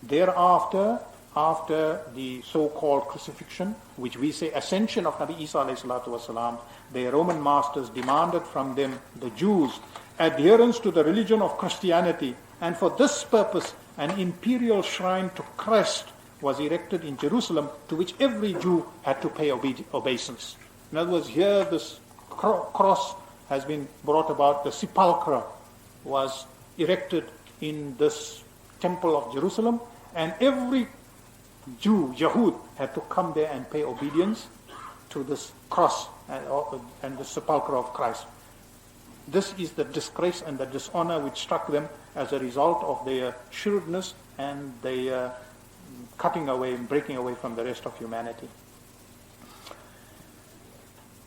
Thereafter, after the so-called crucifixion, which we say ascension of Nabi Isa alayhi salatu wasalam, the Roman masters demanded from them, the Jews, adherence to the religion of Christianity, and for this purpose an imperial shrine to Christ was erected in Jerusalem, to which every Jew had to pay obeisance. In other words, here this cross has been brought about, the sepulchre was erected in this temple of Jerusalem, and every Jew, Yahud, had to come there and pay obedience to this cross and the sepulchre of Christ. This is the disgrace and the dishonor which struck them as a result of their shrewdness and their cutting away and breaking away from the rest of humanity.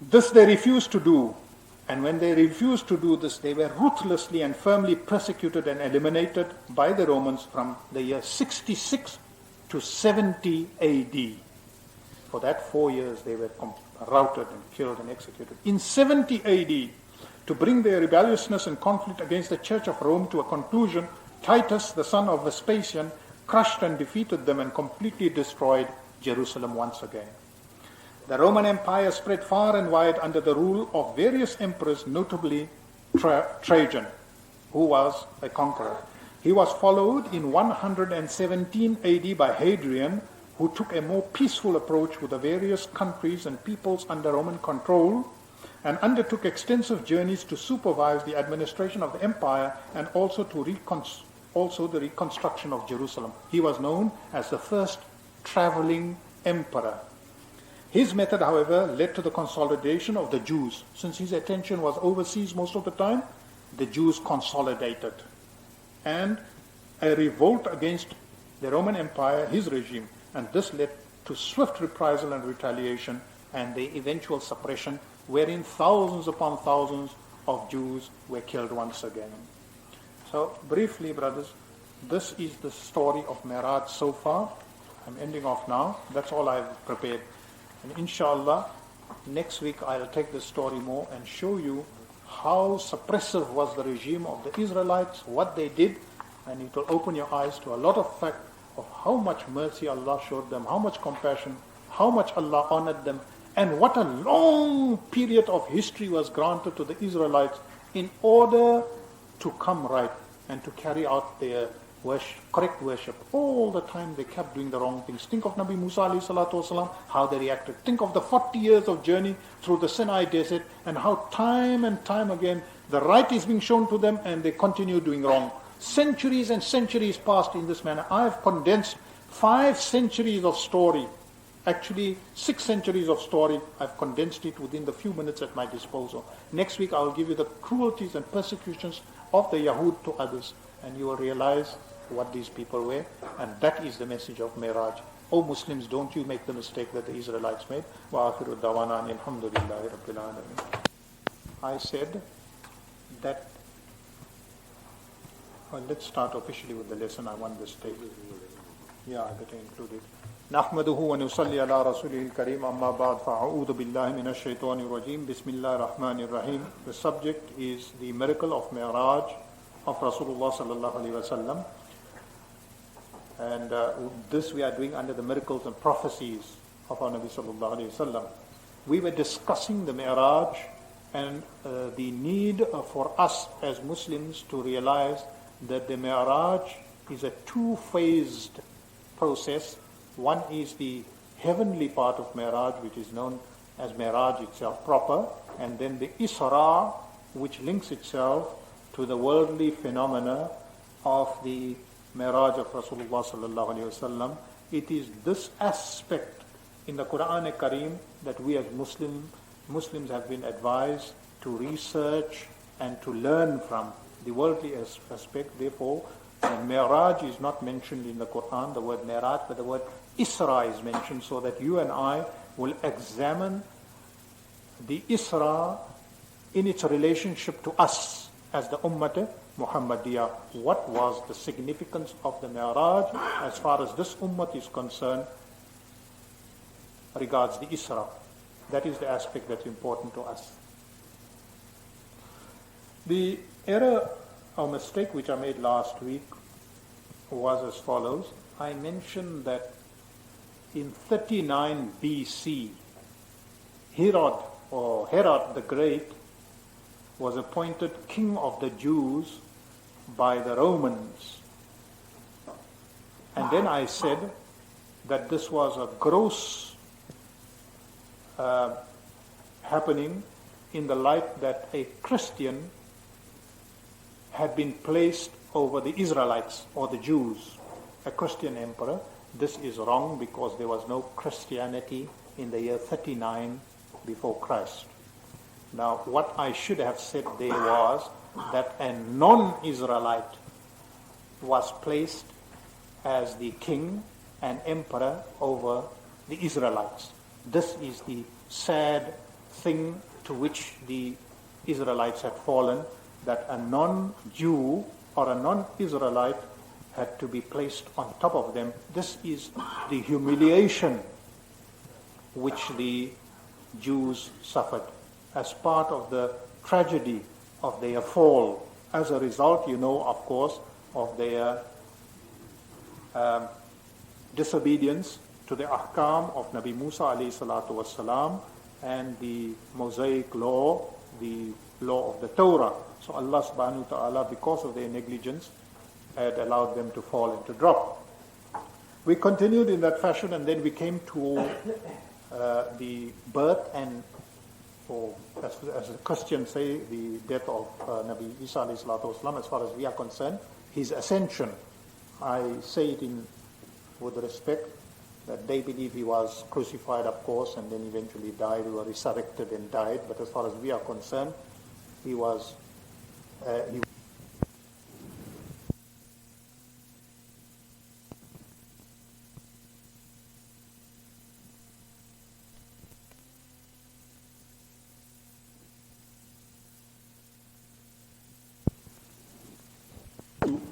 This they refused to do, and when they refused to do this, they were ruthlessly and firmly persecuted and eliminated by the Romans from the year 66 to 70 AD. For that 4 years they were routed and killed and executed. In 70 AD, to bring their rebelliousness and conflict against the Church of Rome to a conclusion, Titus, the son of Vespasian, crushed and defeated them and completely destroyed Jerusalem once again. The Roman Empire spread far and wide under the rule of various emperors, notably Trajan, who was a conqueror. He was followed in 117 AD by Hadrian, who took a more peaceful approach with the various countries and peoples under Roman control, and undertook extensive journeys to supervise the administration of the empire and also the reconstruction of Jerusalem. He was known as the first traveling emperor. His method, however, led to the consolidation of the Jews. Since his attention was overseas most of the time, the Jews consolidated. And a revolt against the Roman Empire, his regime, and this led to swift reprisal and retaliation and the eventual suppression, wherein thousands upon thousands of Jews were killed once again. So briefly, brothers, this is the story of Miraj so far. I'm ending off now. That's all I've prepared. And inshallah, next week I'll take the story more and show you how suppressive was the regime of the Israelites, what they did, and it will open your eyes to a lot of fact of how much mercy Allah showed them, how much compassion, how much Allah honored them, and what a long period of history was granted to the Israelites in order to come right and to carry out their correct worship. All the time they kept doing the wrong things. Think of Nabi Musa alayhi salatu wasalam, how they reacted. Think of the 40 years of journey through the Sinai desert and how time and time again the right is being shown to them and they continue doing wrong. Centuries and centuries passed in this manner. I have condensed 5 centuries of story. Actually, 6 centuries of story. I've condensed it within the few minutes at my disposal. Next week I will give you the cruelties and persecutions of the Yahud to others, and you will realize what these people were, and that is the message of Miraj. O Muslims, don't you make the mistake that the Israelites made. Wa akhiru dawana alhamdulillahi rabbil alamin. I said that, well, let's start officially with the lesson. I want this tape. Yeah, I better include it. نحمده ونصلي على رسوله الكريم أما بعد فأعوذ بالله من الشيطان الرجيم بسم الله الرحمن الرحيم. The subject is the miracle of Miraj of Rasulullah sallallahu alaihi wasallam, and this we are doing under the miracles and prophecies of our Nabi sallallahu alaihi wasallam. We were discussing the Miraj and the need for us as Muslims to realize that the Miraj is a 2-phased process. One is the heavenly part of Miraj, which is known as Miraj itself proper, and then the Isra, which links itself to the worldly phenomena of the Mi'raj of Rasulullah sallallahu alayhi wasallam, it is this aspect in the Quran Kareem that we as Muslims have been advised to research and to learn from the worldly aspect. Therefore, Mi'raj is not mentioned in the Quran, the word Mi'raj, but the word Isra is mentioned, so that you and I will examine the Isra in its relationship to us as the Ummah Muhammadiyah. What was the significance of the Mi'raj as far as this Ummah is concerned regards the Isra? That is the aspect that's important to us. The error or mistake which I made last week was as follows. I mentioned that in 39 BC, Herod the Great was appointed king of the Jews by the Romans. And then I said that this was a gross happening in the light that a Christian had been placed over the Israelites or the Jews, a Christian emperor. This is wrong because there was no Christianity in the year 39 before Christ. Now, what I should have said there was that a non-Israelite was placed as the king and emperor over the Israelites. This is the sad thing to which the Israelites had fallen, that a non-Jew or a non-Israelite had to be placed on top of them. This is the humiliation which the Jews suffered as part of the tragedy of their fall. As a result, you know, of course, of their disobedience to the ahkam of Nabi Musa alayhi salatu wasalam and the Mosaic law, the law of the Torah. So Allah subhanahu wa ta'ala, because of their negligence, had allowed them to fall and to drop. We continued in that fashion, and then we came to the birth and, or as the Christians say, the death of Nabi Isa alayhi salatu wasalam. As far as we are concerned, his ascension. I say it with respect that they believe he was crucified, of course, and then eventually died, or resurrected and died. But as far as we are concerned, he was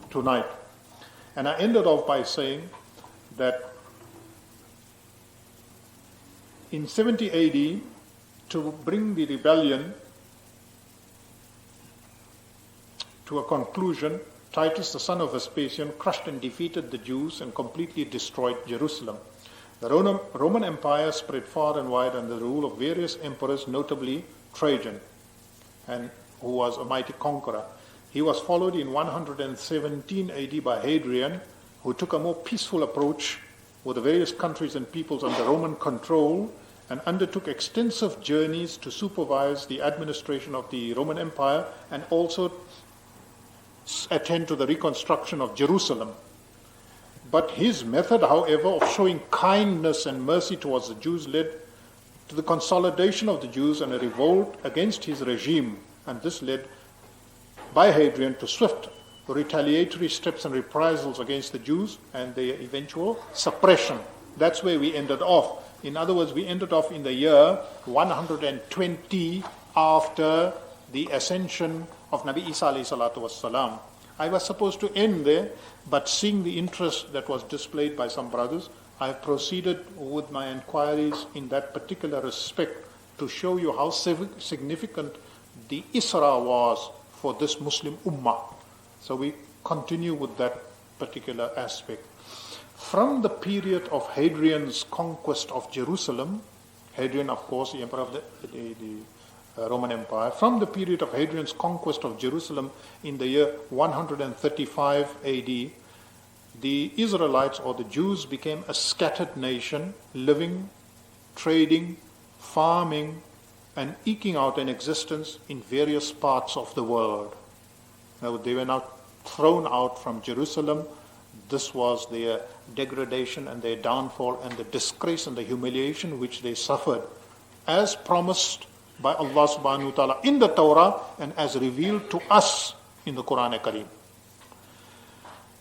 tonight. And I ended off by saying that in 70 AD, to bring the rebellion to a conclusion, Titus, the son of Vespasian, crushed and defeated the Jews and completely destroyed Jerusalem. The Roman Empire spread far and wide under the rule of various emperors, notably Trajan, and who was a mighty conqueror. He was followed in 117 AD by Hadrian, who took a more peaceful approach with the various countries and peoples under Roman control, and undertook extensive journeys to supervise the administration of the Roman Empire and also attend to the reconstruction of Jerusalem. But his method, however, of showing kindness and mercy towards the Jews led to the consolidation of the Jews and a revolt against his regime, and this led by Hadrian to swift retaliatory steps and reprisals against the Jews and their eventual suppression. That's where we ended off. In other words, we ended off in the year 120 after the ascension of Nabi Isa alayhi salatu wassalam. I was supposed to end there, but seeing the interest that was displayed by some brothers, I have proceeded with my inquiries in that particular respect to show you how significant the Isra was for this Muslim Ummah. So we continue with that particular aspect. From the period of Hadrian's conquest of Jerusalem, Hadrian, of course, the emperor of the Roman Empire, from the period of Hadrian's conquest of Jerusalem in the year 135 AD, the Israelites or the Jews became a scattered nation, living, trading, farming, and eking out an existence in various parts of the world. Now, they were now thrown out from Jerusalem This was their degradation and their downfall and the disgrace and the humiliation which they suffered, as promised by Allah subhanahu wa ta'ala in the Torah and as revealed to us in the Quran Kareem.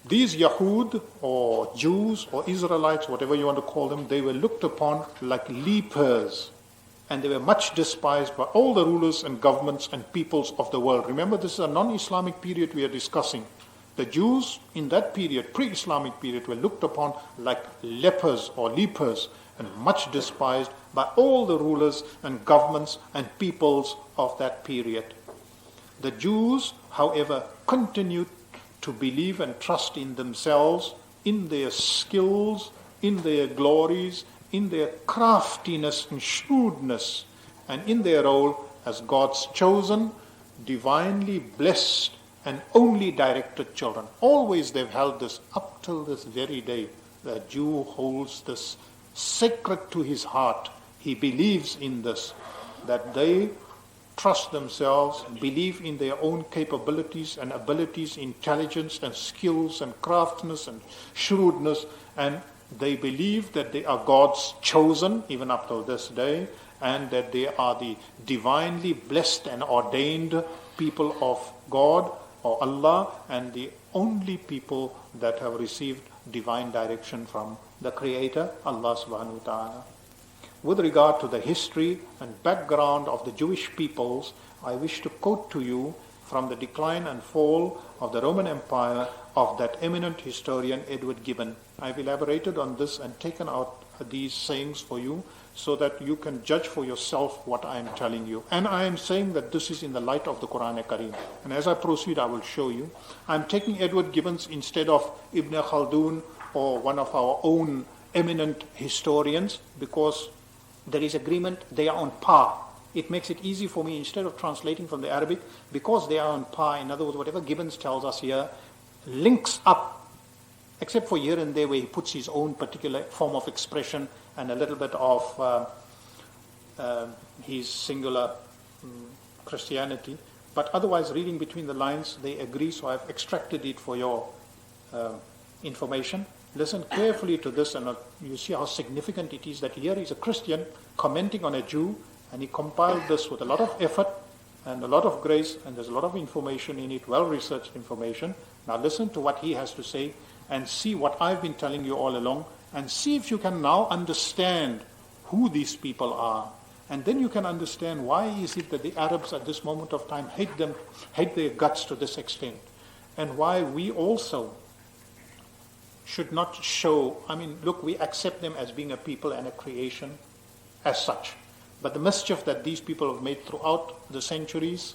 These Yahud or Jews or Israelites, whatever you want to call them, they were looked upon like lepers, and they were much despised by all the rulers and governments and peoples of the world. Remember, this is a non-Islamic period we are discussing. The Jews in that period, pre-Islamic period, were looked upon like lepers or lepers and much despised by all the rulers and governments and peoples of that period. The Jews, however, continued to believe and trust in themselves, in their skills, in their glories, in their craftiness and shrewdness, and in their role as God's chosen, divinely blessed, and only directed children. Always they've held this up till this very day. The Jew holds this sacred to his heart. He believes in this, that they trust themselves, believe in their own capabilities and abilities, intelligence and skills and craftiness and shrewdness, and they believe that they are God's chosen, even up till this day, and that they are the divinely blessed and ordained people of God, or Allah, and the only people that have received divine direction from the Creator, Allah subhanahu wa ta'ala. With regard to the history and background of the Jewish peoples, I wish to quote to you from the decline and fall of the Roman Empire of that eminent historian Edward Gibbon. I've elaborated on this and taken out these sayings for you so that you can judge for yourself what I am telling you. And I am saying that this is in the light of the Quran Kareem. And as I proceed, I will show you. I'm taking Edward Gibbons instead of Ibn Khaldun or one of our own eminent historians, because there is agreement, they are on par. It makes it easy for me, instead of translating from the Arabic, because they are on par. In other words, whatever Gibbons tells us here links up, except for here and there where he puts his own particular form of expression and a little bit of his singular Christianity. But otherwise, reading between the lines, they agree, so I've extracted it for your information. Listen carefully to this, and you see how significant it is that here is a Christian commenting on a Jew, and he compiled this with a lot of effort and a lot of grace, and there's a lot of information in it, well-researched information. Now listen to what he has to say, and see what I've been telling you all along, and see if you can now understand who these people are. And then you can understand why is it that the Arabs at this moment of time hate their guts to this extent, and why we also should not show, look, we accept them as being a people and a creation as such. But the mischief that these people have made throughout the centuries,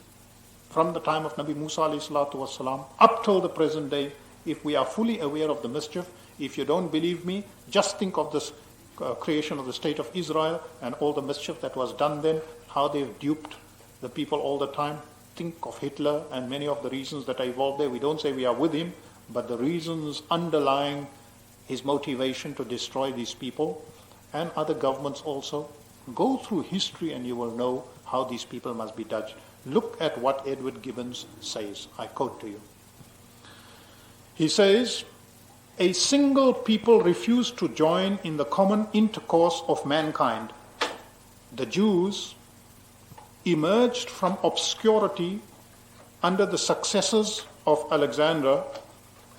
from the time of Nabi Musa alayhi salatu wasalam, up till the present day, if we are fully aware of the mischief, if you don't believe me, just think of this creation of the state of Israel and all the mischief that was done then, how they've duped the people all the time. Think of Hitler and many of the reasons that are involved there. We don't say we are with him, but the reasons underlying his motivation to destroy these people and other governments also. Go through history and you will know how these people must be judged. Look at what Edward Gibbons says. I quote to you. He says, "A single people refused to join in the common intercourse of mankind. The Jews emerged from obscurity under the successors of Alexander,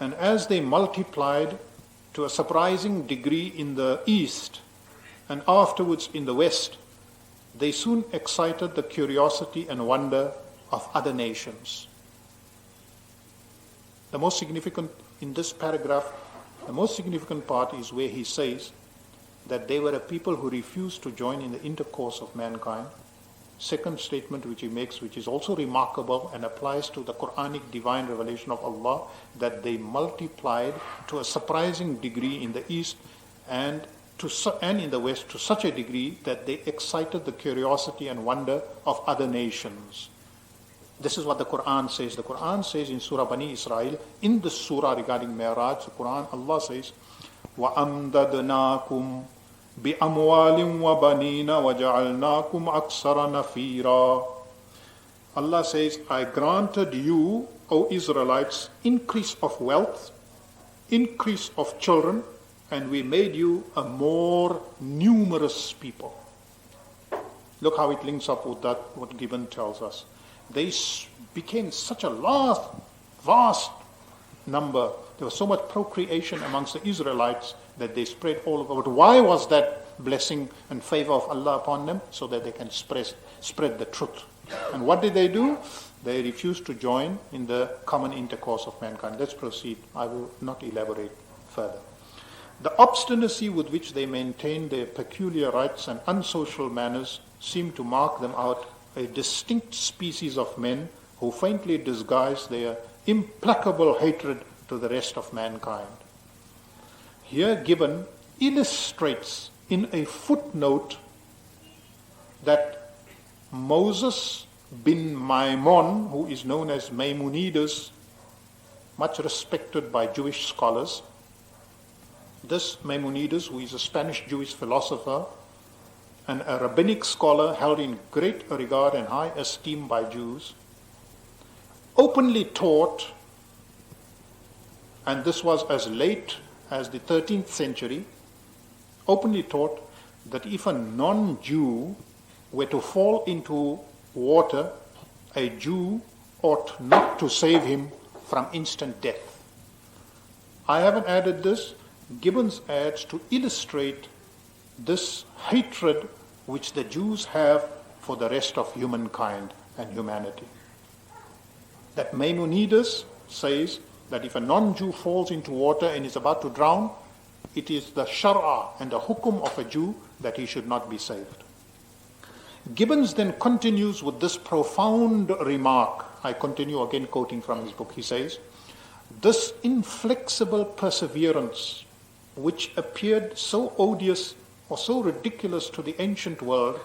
and as they multiplied to a surprising degree in the East and afterwards in the West, they soon excited the curiosity and wonder of other nations." The most significant in this paragraph, the most significant part is where he says that they were a people who refused to join in the intercourse of mankind. Second statement which he makes, which is also remarkable and applies to the Quranic divine revelation of Allah, that they multiplied to a surprising degree in the East and in the West to such a degree that they excited the curiosity and wonder of other nations. This is what the Quran says. The Quran says in Surah Bani Israel, in the surah regarding Mi'raj, the Quran, Allah says, وَأَمْدَدْنَاكُمْ بِأَمْوَالٍ وَبَنِينَ وَجَعَلْنَاكُمْ أَكْثَرَ نَفِيرًا. Allah says, I granted you, O Israelites, increase of wealth increase of children, and we made you a more numerous people. Look how it links up with that, what Gibbon tells us. They became such a vast number. There was so much procreation amongst the Israelites that they spread all over. But why was that blessing and favor of Allah upon them? So that they can spread the truth. And what did they do? They refused to join in the common intercourse of mankind. Let's proceed. I will not elaborate further. The obstinacy with which they maintained their peculiar rights and unsocial manners seemed to mark them out a distinct species of men who faintly disguise their implacable hatred to the rest of mankind. Here Gibbon illustrates in a footnote that Moses bin Maimon, who is known as Maimonides, much respected by Jewish scholars, this Maimonides, who is a Spanish Jewish philosopher and a rabbinic scholar held in great regard and high esteem by Jews, openly taught, and this was as late as the 13th century, openly taught that if a non-Jew were to fall into water, a Jew ought not to save him from instant death. I haven't added this. Gibbons adds to illustrate this hatred which the Jews have for the rest of humankind and humanity. That Maimonides says that if a non-Jew falls into water and is about to drown, it is the shara and the hukum of a Jew that he should not be saved. Gibbons then continues with this profound remark. I continue again quoting from his book. He says, "This inflexible perseverance, which appeared so odious or so ridiculous to the ancient world,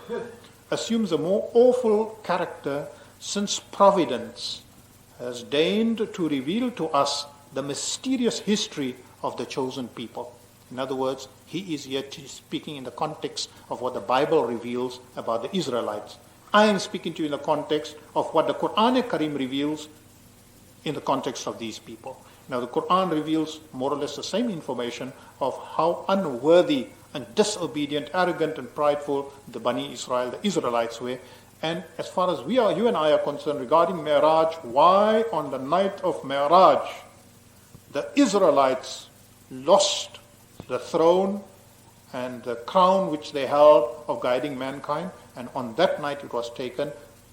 assumes a more awful character since Providence has deigned to reveal to us the mysterious history of the chosen people." In other words, he is here speaking in the context of what the Bible reveals about the Israelites. I am speaking to you in the context of what the Quran Karim reveals in the context of these people. Now, the Quran reveals more or less the same information of how unworthy and disobedient, arrogant and prideful the Bani Israel, the Israelites were. And as far as you and I are concerned regarding Mi'raj, why on the night of Mi'raj the Israelites lost the throne and the crown which they held of guiding mankind, and on that night it was taken,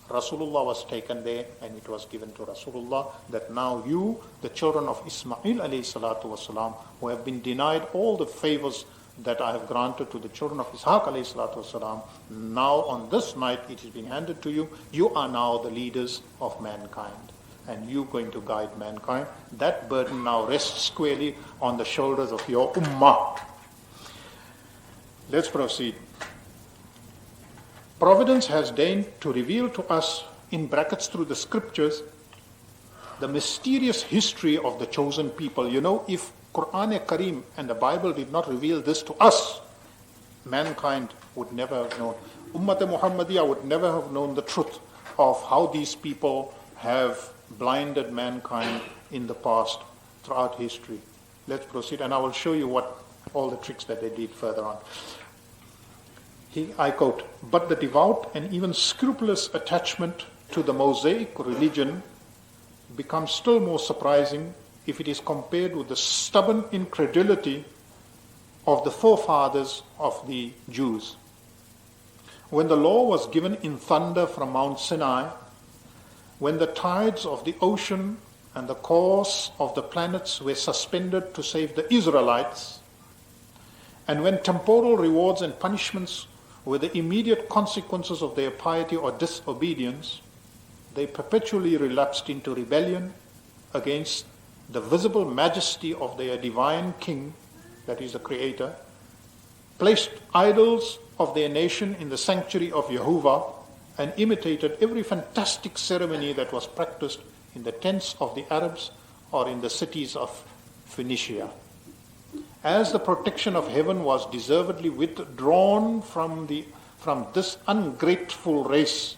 Rasulullah was taken there, and it was given to Rasulullah that now you, the children of Ismail alayhi salatu wasalam, who have been denied all the favors that I have granted to the children of Ishaq alayhi salatu wasalam, now on this night it is being handed to you. You are now the leaders of mankind, and you're going to guide mankind. That burden now rests squarely on the shoulders of your ummah. Let's proceed. Providence has deigned to reveal to us, in brackets through the scriptures, the mysterious history of the chosen people. You know, if Quran Karim and the Bible did not reveal this to us, mankind would never have known. Ummat Muhammadiyah would never have known the truth of how these people have blinded mankind in the past throughout history. Let's proceed, and I will show you what all the tricks that they did further on. I quote, "But the devout and even scrupulous attachment to the Mosaic religion becomes still more surprising if it is compared with the stubborn incredulity of the forefathers of the Jews. When the law was given in thunder from Mount Sinai, when the tides of the ocean and the course of the planets were suspended to save the Israelites, and when temporal rewards and punishments were the immediate consequences of their piety or disobedience, they perpetually relapsed into rebellion against the visible majesty of their divine king, that is the creator, placed idols of their nation in the sanctuary of Jehovah, and imitated every fantastic ceremony that was practiced in the tents of the Arabs or in the cities of Phoenicia. As the protection of heaven was deservedly withdrawn from this ungrateful race,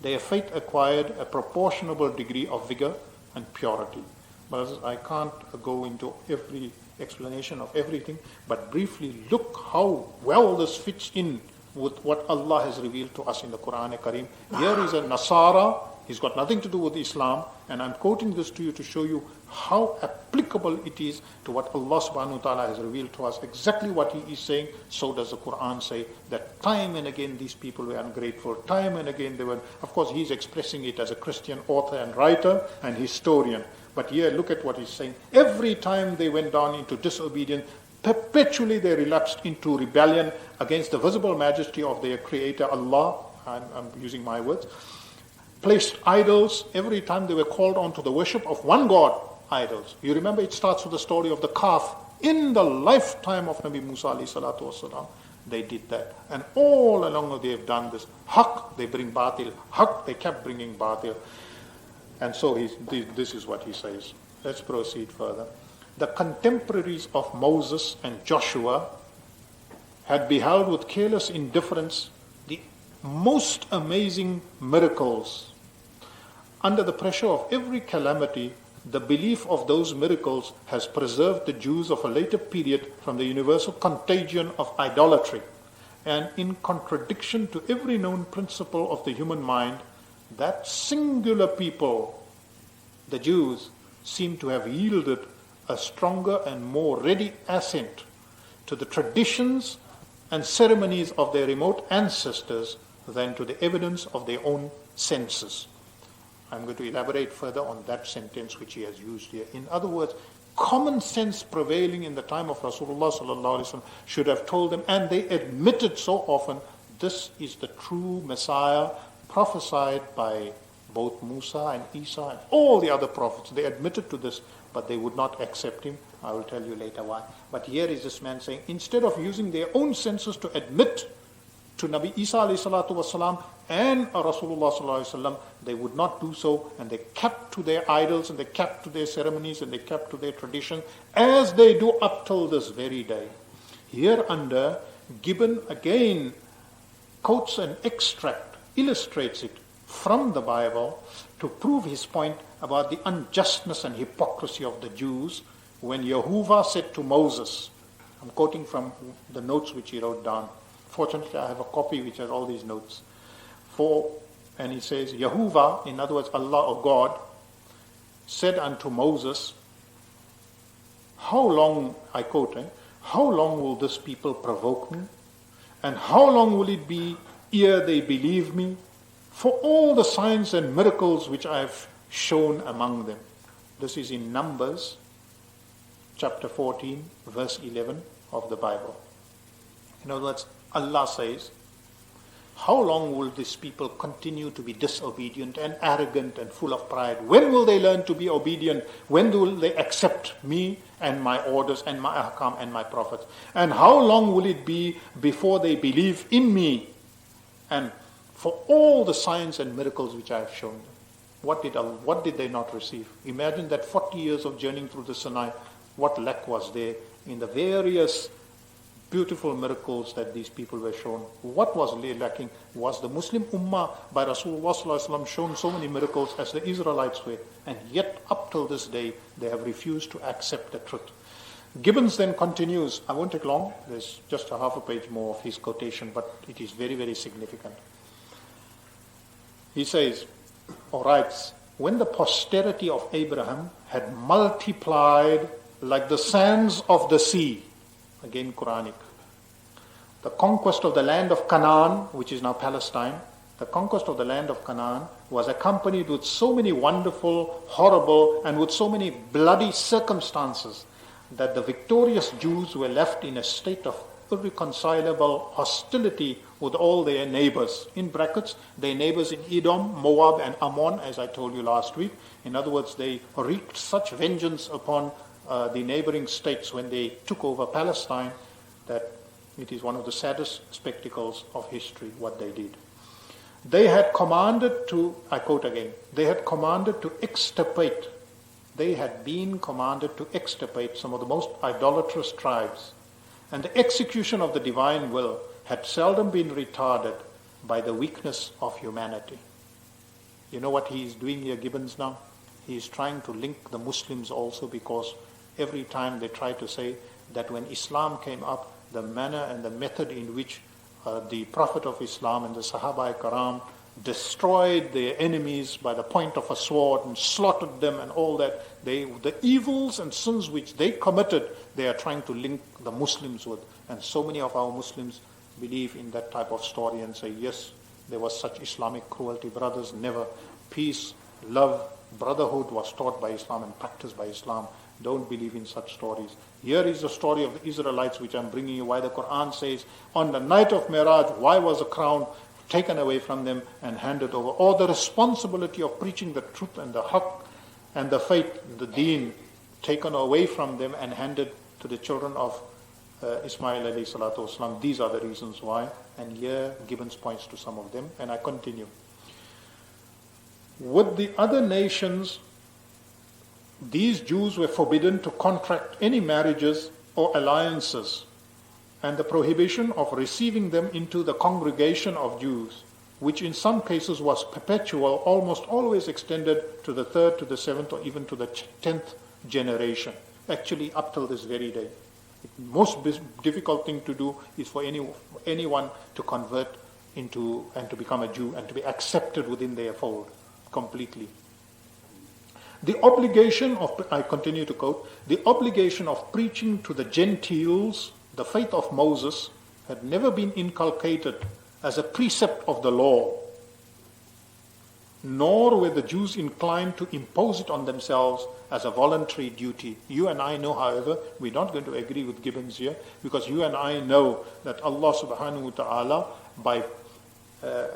their faith acquired a proportionable degree of vigor and purity." But I can't go into every explanation of everything, but briefly look how well this fits in with what Allah has revealed to us in the Quran Kareem. Here is a Nasara, he's got nothing to do with Islam, and I'm quoting this to you to show you how applicable it is to what Allah subhanahu wa ta'ala has revealed to us. Exactly what he is saying, so does the Quran say, that time and again these people were ungrateful, time and again they were, of course he's expressing it as a Christian author and writer and historian, but here look at what he's saying. Every time they went down into disobedience, perpetually they relapsed into rebellion against the visible majesty of their creator Allah, I'm using my words, placed idols. Every time they were called on to the worship of one God, idols. You remember it starts with the story of the calf. In the lifetime of Nabi Musa alayhi salatu wasalam, they did that. And all along they have done this. Haq, they bring batil. Haq, they kept bringing batil. And so this is what he says. Let's proceed further. The contemporaries of Moses and Joshua had beheld with careless indifference the most amazing miracles. Under the pressure of every calamity, the belief of those miracles has preserved the Jews of a later period from the universal contagion of idolatry. And in contradiction to every known principle of the human mind, that singular people, the Jews, seem to have yielded a stronger and more ready assent to the traditions and ceremonies of their remote ancestors than to the evidence of their own senses. I'm going to elaborate further on that sentence which he has used here. In other words, common sense prevailing in the time of Rasulullah sallallahu alaihi wasallam should have told them, and they admitted so often, this is the true Messiah prophesied by both Musa and Isa and all the other prophets. They admitted to this, but they would not accept him. I will tell you later why. But here is this man saying, instead of using their own senses to admit to Nabi Isa alayhi salatu wasalam and Rasulullah sallallahu alaihi wasallam, they would not do so, and they kept to their idols, and they kept to their ceremonies, and they kept to their tradition, as they do up till this very day. Hereunder, Gibbon again quotes an extract, illustrates it from the Bible to prove his point about the unjustness and hypocrisy of the Jews when Yehovah said to Moses, I'm quoting from the notes which he wrote down. Fortunately, I have a copy which has all these notes. And he says, Yehovah, in other words, Allah or God, said unto Moses, how long, I quote, how long will this people provoke me? And how long will it be ere they believe me? For all the signs and miracles which I have shown among them. This is in Numbers, chapter 14, verse 11 of the Bible. In other words, Allah says, how long will these people continue to be disobedient and arrogant and full of pride? When will they learn to be obedient? When will they accept me and my orders and my ahkam and my prophets? And how long will it be before they believe in me? And for all the signs and miracles which I have shown them. What did they not receive? Imagine that 40 years of journeying through the Sinai, what lack was there in the various beautiful miracles that these people were shown. What was lacking was the Muslim Ummah by Rasulullah sallallahu alaihi wasallam shown so many miracles as the Israelites were, and yet up till this day they have refused to accept the truth. Gibbons then continues, I won't take long, there's just a half a page more of his quotation, but it is very, very significant. He says, or writes, when the posterity of Abraham had multiplied like the sands of the sea, again Quranic, the conquest of the land of Canaan, which is now Palestine, the conquest of the land of Canaan was accompanied with so many wonderful, horrible, and with so many bloody circumstances that the victorious Jews were left in a state of irreconcilable hostility with all their neighbors. In brackets, their neighbors in Edom, Moab, and Ammon, as I told you last week. In other words, they wreaked such vengeance upon the neighboring states when they took over Palestine that it is one of the saddest spectacles of history, what they did. They had commanded to, I quote again, they had commanded to extirpate, they had been commanded to extirpate some of the most idolatrous tribes, and the execution of the divine will had seldom been retarded by the weakness of humanity. You know what he is doing here, Gibbons, now? He is trying to link the Muslims also, because every time they try to say that when Islam came up, the manner and the method in which the Prophet of Islam and the Sahaba-i-Karam destroyed their enemies by the point of a sword and slaughtered them and all that, the evils and sins which they committed, they are trying to link the Muslims with. And so many of our Muslims believe in that type of story and say, yes, there was such Islamic cruelty. Brothers, never. Peace, love, brotherhood was taught by Islam and practiced by Islam. Don't believe in such stories. Here is the story of the Israelites which I'm bringing you, why the Quran says, on the night of Miraj, why was the crown taken away from them and handed over? Or the responsibility of preaching the truth and the haqq and the faith, the deen, taken away from them and handed to the children of Ismail alayhi salatu wasalam. These are the reasons why. And here Gibbons points to some of them, and I continue. With the other nations, these Jews were forbidden to contract any marriages or alliances, and the prohibition of receiving them into the congregation of Jews, which in some cases was perpetual, almost always extended to the 3rd, to the 7th, or even to the 10th generation, actually up till this very day. The most difficult thing to do is for anyone to convert into and to become a Jew and to be accepted within their fold completely. The obligation of, I continue to quote, the obligation of preaching to the Gentiles the faith of Moses had never been inculcated as a precept of the law, nor were the Jews inclined to impose it on themselves as a voluntary duty. You and I know, however, we're not going to agree with Gibbons here, because you and I know that Allah subhanahu wa ta'ala, by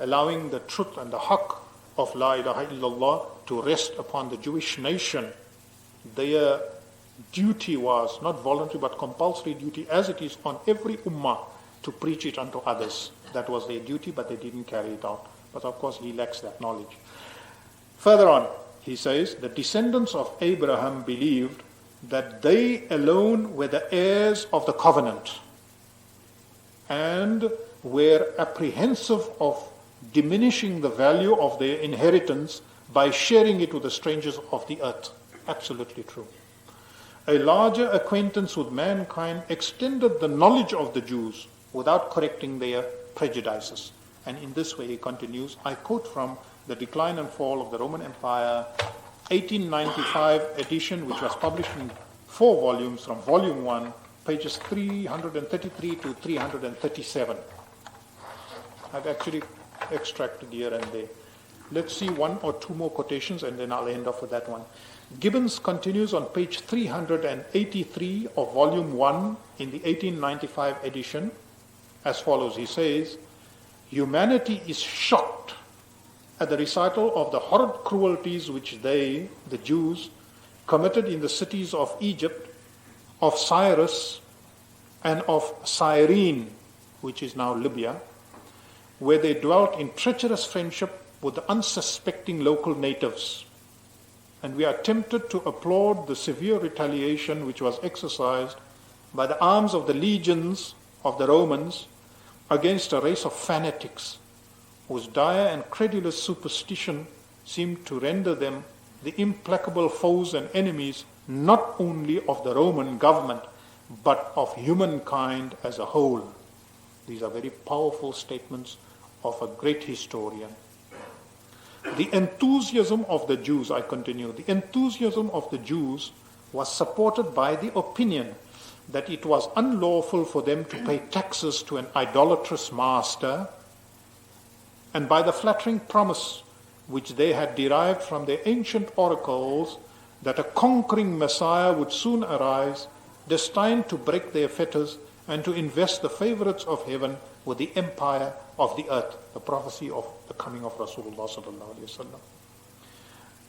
allowing the truth and the haqq of La ilaha illallah to rest upon the Jewish nation, their duty was not voluntary but compulsory duty, as it is on every ummah, to preach it unto others. That was their duty, but they didn't carry it out. But of course he lacks that knowledge. Further on, he says, the descendants of Abraham believed that they alone were the heirs of the covenant and were apprehensive of diminishing the value of their inheritance by sharing it with the strangers of the earth. Absolutely true. A larger acquaintance with mankind extended the knowledge of the Jews without correcting their prejudices. And in this way, he continues, I quote from The Decline and Fall of the Roman Empire, 1895 edition, which was published in 4 volumes from volume 1, pages 333 to 337. I've actually extracted here and there. Let's see 1 or 2 more quotations and then I'll end off with that one. Gibbons continues on page 383 of volume 1 in the 1895 edition as follows. He says, humanity is shocked at the recital of the horrid cruelties which they, the Jews, committed in the cities of Egypt, of Cyrus, and of Cyrene, which is now Libya, where they dwelt in treacherous friendship with the unsuspecting local natives. And we are tempted to applaud the severe retaliation which was exercised by the arms of the legions of the Romans against a race of fanatics whose dire and credulous superstition seemed to render them the implacable foes and enemies not only of the Roman government but of humankind as a whole. These are very powerful statements of a great historian. The enthusiasm of the Jews, I continue, the enthusiasm of the Jews was supported by the opinion that it was unlawful for them to pay taxes to an idolatrous master, and by the flattering promise which they had derived from their ancient oracles that a conquering Messiah would soon arise, destined to break their fetters and to invest the favorites of heaven with the empire of the earth, the prophecy of the coming of Rasulullah sallallahu alaihi wasallam.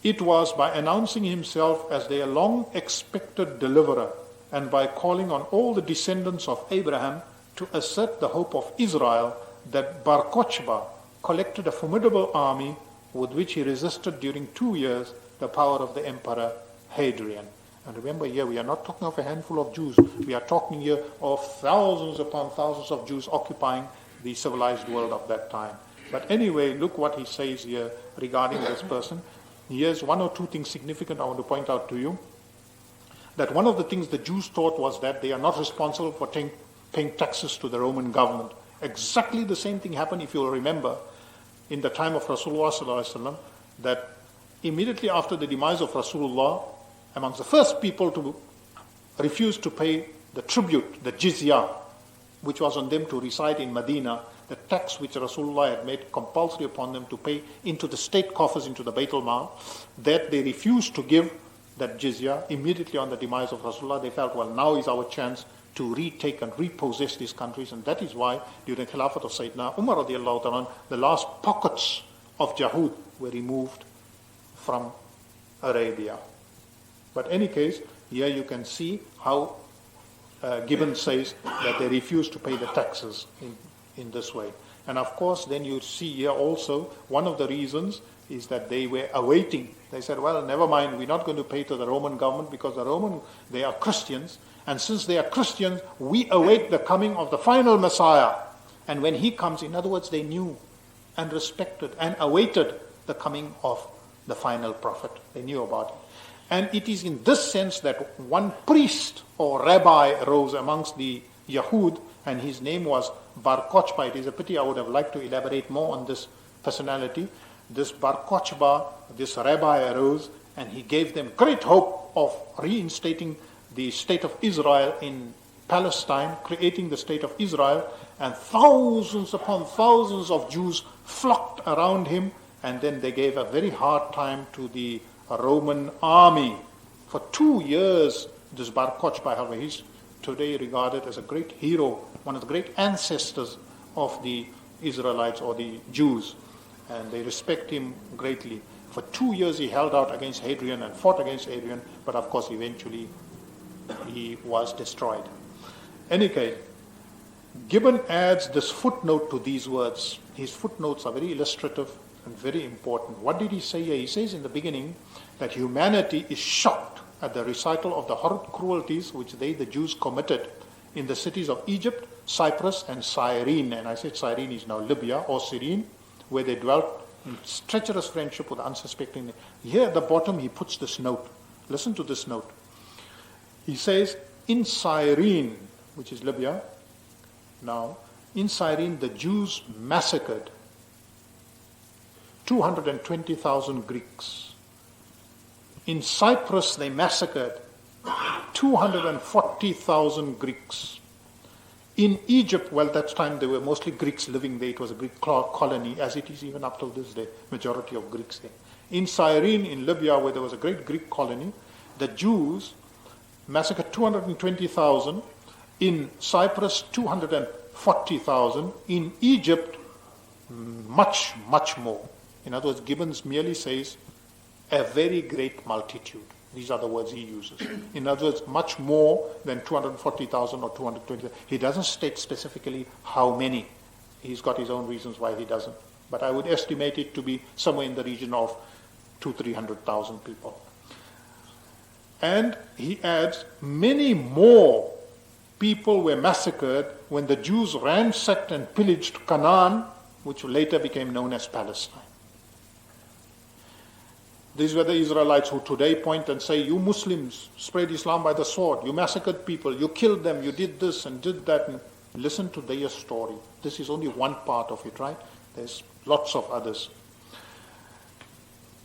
It was by announcing himself as their long-expected deliverer and by calling on all the descendants of Abraham to assert the hope of Israel that Bar Kochba collected a formidable army with which he resisted during 2 years the power of the emperor Hadrian. And remember here, we are not talking of a handful of Jews. We are talking here of thousands upon thousands of Jews occupying the civilized world of that time. But anyway, look what he says here regarding this person. Here's 1 or 2 things significant I want to point out to you. that one of the things the Jews thought was that they are not responsible for paying taxes to the Roman government. Exactly the same thing happened, if you will remember, in the time of Rasulullah sallallahu alaihi wasallam, that immediately after the demise of Rasulullah, amongst the first people to refuse to pay the tribute, the jizya, which was on them to reside in Medina, the tax which Rasulullah had made compulsory upon them to pay into the state coffers, into the Bayt al-Mal, that they refused to give that jizya. Immediately on the demise of Rasulullah, they felt, well, now is our chance to retake and repossess these countries, and that is why during the Khilafat of Sayyidina Umar radiallahu ta'ala, the last pockets of Jahud were removed from Arabia. But in any case, here you can see how Gibbon says that they refused to pay the taxes in this way. And of course, then you see here also, one of the reasons is that they were awaiting. They said, well, never mind, we're not going to pay to the Roman government because they are Christians. And since they are Christians, we await the coming of the final Messiah. And when he comes, in other words, they knew and respected and awaited the coming of the final prophet. They knew about it. And it is in this sense that one priest or rabbi arose amongst the Yahud, and his name was Bar Kochba. It is a pity, I would have liked to elaborate more on this personality. This Bar Kochba, this rabbi arose, and he gave them great hope of reinstating the state of Israel in Palestine, creating the state of Israel, and thousands upon thousands of Jews flocked around him, and then they gave a very hard time to the Roman army. For 2 years, this Bar Kochba, however, he's today regarded as a great hero, one of the great ancestors of the Israelites or the Jews, and they respect him greatly. For 2 years he held out against Hadrian and fought against Hadrian, but of course eventually he was destroyed. Anyway, Gibbon adds this footnote to these words. His footnotes are very illustrative and very important. What did he say here? He says in the beginning that humanity is shocked at the recital of the horrid cruelties which they, the Jews, committed in the cities of Egypt, Cyprus, and Cyrene. And I said Cyrene is now Libya or Cyrene, where they dwelt in treacherous friendship with unsuspecting. Here at the bottom he puts this note. Listen to this note. He says, in Cyrene, which is Libya, now, in Cyrene the Jews massacred 220,000 Greeks. In Cyprus they massacred 240,000 Greeks. In Egypt, well, that time there were mostly Greeks living there. It was a Greek colony, as it is even up till this day, majority of Greeks there. In Cyrene, in Libya, where there was a great Greek colony, the Jews massacred 220,000. In Cyprus, 240,000. In Egypt, much, much more. In other words, Gibbons merely says, a very great multitude. These are the words he uses. In other words, much more than 240,000 or 220,000. He doesn't state specifically how many. He's got his own reasons why he doesn't. But I would estimate it to be somewhere in the region of 200,000-300,000 people. And he adds, many more people were massacred when the Jews ransacked and pillaged Canaan, which later became known as Palestine. These were the Israelites who today point and say, you Muslims spread Islam by the sword, you massacred people, you killed them, you did this and did that. And listen to their story. This is only one part of it, right? There's lots of others.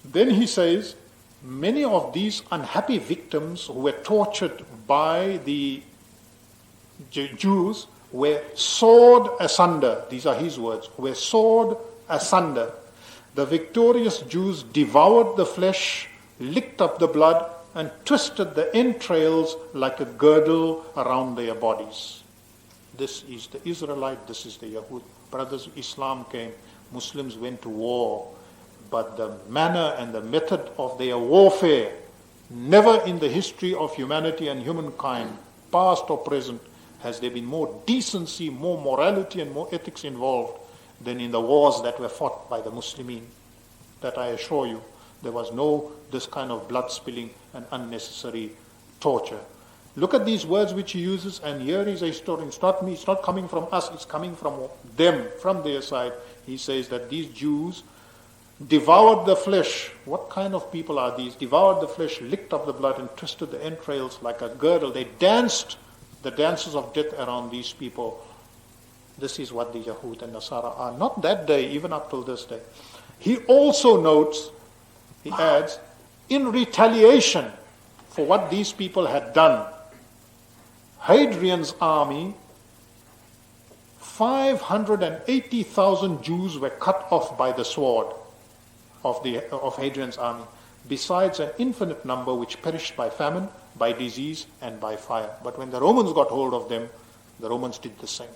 Then he says, many of these unhappy victims who were tortured by the Jews were sawed asunder. These are his words, were sawed asunder. The victorious Jews devoured the flesh, licked up the blood, and twisted the entrails like a girdle around their bodies. This is the Israelite, this is the Yahud. Brothers, Islam came, Muslims went to war, but the manner and the method of their warfare, never in the history of humanity and humankind, past or present, has there been more decency, more morality, and more ethics involved than in the wars that were fought by the Muslimin. That I assure you, there was no this kind of blood spilling and unnecessary torture. Look at these words which he uses, and here is a historian. It's not me, it's not coming from us, it's coming from them, from their side. He says that these Jews devoured the flesh. What kind of people are these? Devoured the flesh, licked up the blood, and twisted the entrails like a girdle. They danced the dances of death around these people. This is what the Yahud and Nasara are. Not that day, even up till this day. He also notes, he adds, in retaliation for what these people had done, Hadrian's army, 580,000 Jews were cut off by the sword of Hadrian's army, besides an infinite number which perished by famine, by disease, and by fire. But when the Romans got hold of them, the Romans did the same.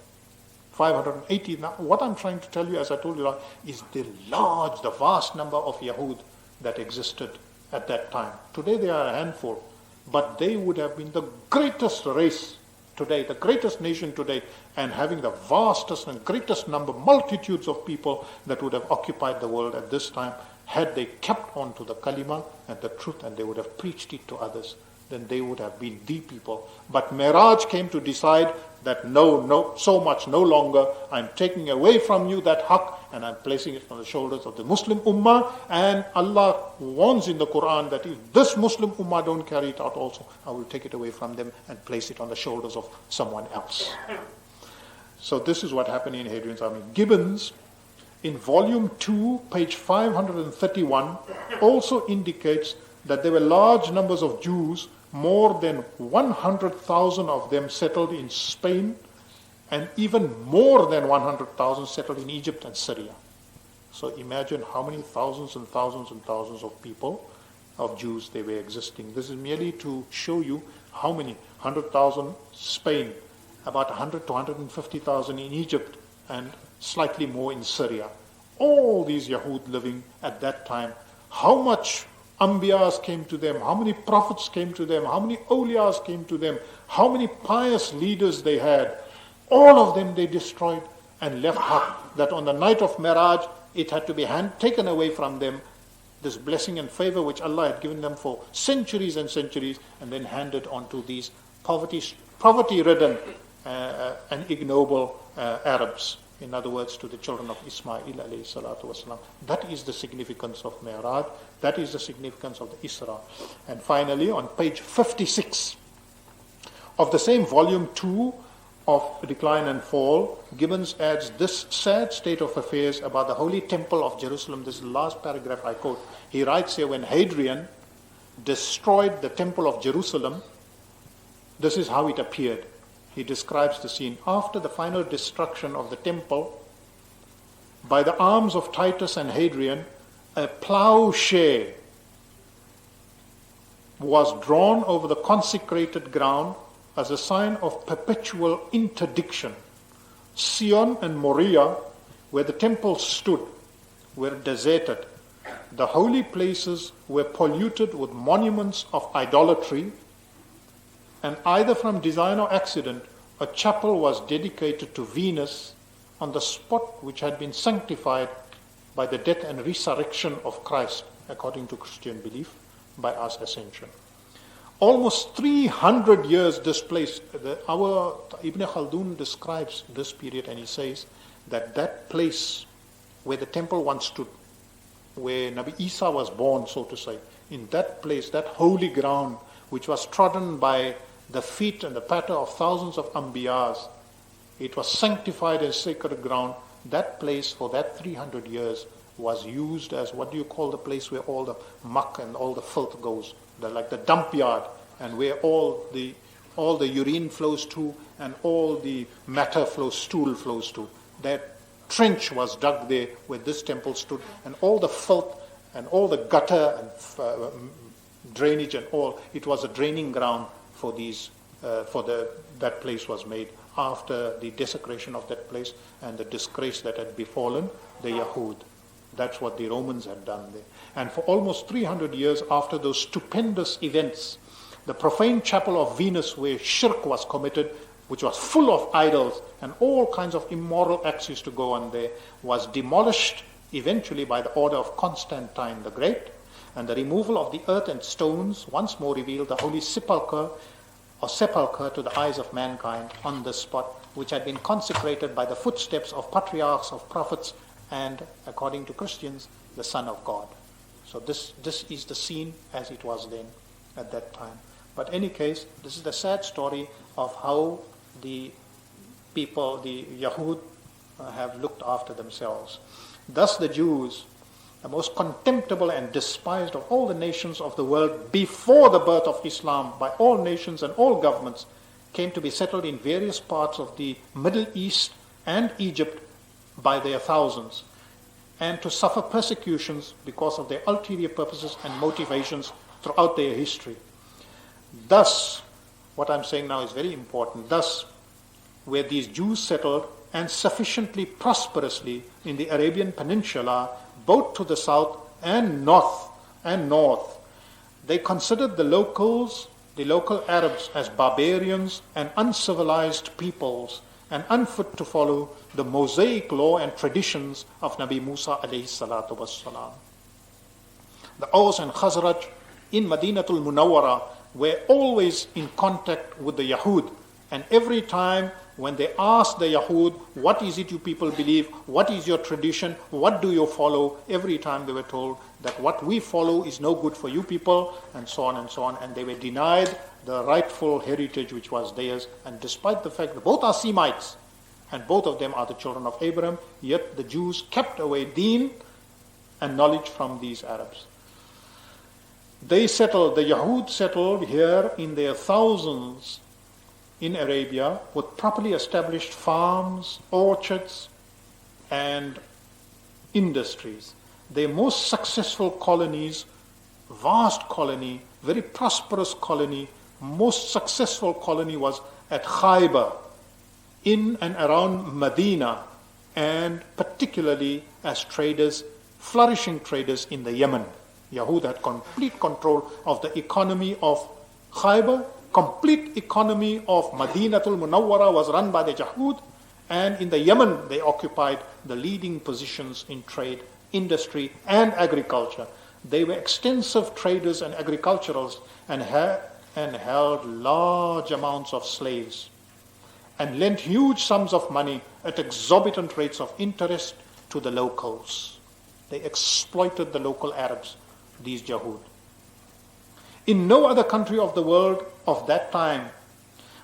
580. Now, what I'm trying to tell you, as I told you, is the vast number of Yahud that existed at that time. Today they are a handful, but they would have been the greatest race today, the greatest nation today, and having the vastest and greatest number, multitudes of people that would have occupied the world at this time, had they kept on to the kalima and the truth, and they would have preached it to others, then they would have been the people. But Miraj came to decide that no, so much no longer. I'm taking away from you that haqq, and I'm placing it on the shoulders of the Muslim Ummah. And Allah warns in the Quran that if this Muslim Ummah don't carry it out also, I will take it away from them and place it on the shoulders of someone else. So this is what happened in Hadrian's army. Gibbons, in volume 2, page 531, also indicates that there were large numbers of Jews, more than 100,000 of them settled in Spain, and even more than 100,000 settled in Egypt and Syria. So imagine how many thousands and thousands and thousands of people, of Jews, they were existing. This is merely to show you how many. 100,000 Spain, about 100 to 150,000 in Egypt, and slightly more in Syria. All these Yahud living at that time. How much Ambiyas came to them, how many prophets came to them, how many awliyas came to them, how many pious leaders they had. All of them they destroyed and left haqq, that on the night of Miraj, it had to be taken away from them, this blessing and favor which Allah had given them for centuries and centuries, and then handed on to these poverty-ridden and ignoble Arabs. In other words, to the children of Ismail alayhi salatu wasalam. That is the significance of Mi'raj. That is the significance of the Isra. And finally, on page 56 of the same volume 2 of Decline and Fall, Gibbons adds this sad state of affairs about the Holy Temple of Jerusalem. This is the last paragraph I quote. He writes here, when Hadrian destroyed the Temple of Jerusalem, this is how it appeared. He describes the scene. After the final destruction of the temple, by the arms of Titus and Hadrian, a plowshare was drawn over the consecrated ground as a sign of perpetual interdiction. Sion and Moriah, where the temple stood, were deserted. The holy places were polluted with monuments of idolatry, and either from design or accident, a chapel was dedicated to Venus on the spot which had been sanctified by the death and resurrection of Christ, according to Christian belief, by our ascension. Almost 300 years displaced. Our Ibn Khaldun describes this period, and he says that that place where the temple once stood, where Nabi Isa was born, so to say, in that place, that holy ground, which was trodden by the feet and the patter of thousands of Ambiyas, it was sanctified as sacred ground. That place for that 300 years was used as, what do you call the place where all the muck and all the filth goes, like the dump yard, and where all the urine flows to and all the matter flows, stool flows to. That trench was dug there where this temple stood, and all the filth and all the gutter and drainage and all, it was a draining ground for these, that place was made after the desecration of that place and the disgrace that had befallen the Yahud. That's what the Romans had done there. And for almost 300 years after those stupendous events, the profane chapel of Venus, where shirk was committed, which was full of idols and all kinds of immoral acts used to go on there, was demolished eventually by the order of Constantine the Great, and the removal of the earth and stones once more revealed the holy sepulchre to the eyes of mankind on this spot, which had been consecrated by the footsteps of patriarchs, of prophets, and, according to Christians, the Son of God. So this is the scene as it was then at that time. But in any case, this is the sad story of how the people, the Yahud, have looked after themselves. Thus the Jews, the most contemptible and despised of all the nations of the world before the birth of Islam by all nations and all governments, came to be settled in various parts of the Middle East and Egypt by their thousands, and to suffer persecutions because of their ulterior purposes and motivations throughout their history. Thus, what I'm saying now is very important, thus, where these Jews settled and sufficiently prosperously in the Arabian Peninsula, both to the south and north, they considered the local Arabs as barbarians and uncivilized peoples and unfit to follow the Mosaic law and traditions of Nabi Musa alayhi salatu wassalam. The Aus and Khazraj in Madinatul Munawwara were always in contact with the Yahud, and every time when they asked the Yahud, what is it you people believe, what is your tradition, what do you follow, every time they were told that what we follow is no good for you people, and so on, and they were denied the rightful heritage which was theirs. And despite the fact that both are Semites and both of them are the children of Abraham, yet the Jews kept away deen and knowledge from these Arabs. The Yahud settled here in their thousands in Arabia with properly established farms, orchards, and industries. Their most successful colonies, vast colony, very prosperous colony, most successful colony was at Khaybar, in and around Medina, and particularly as traders, flourishing traders in the Yemen. Yahud had complete control of the economy of Khaybar. Complete economy of Madinatul Munawwara was run by the Yahud, and in the Yemen they occupied the leading positions in trade, industry, and agriculture. They were extensive traders and agriculturalists and held large amounts of slaves and lent huge sums of money at exorbitant rates of interest to the locals. They exploited the local Arabs, these Yahud. In no other country of the world of that time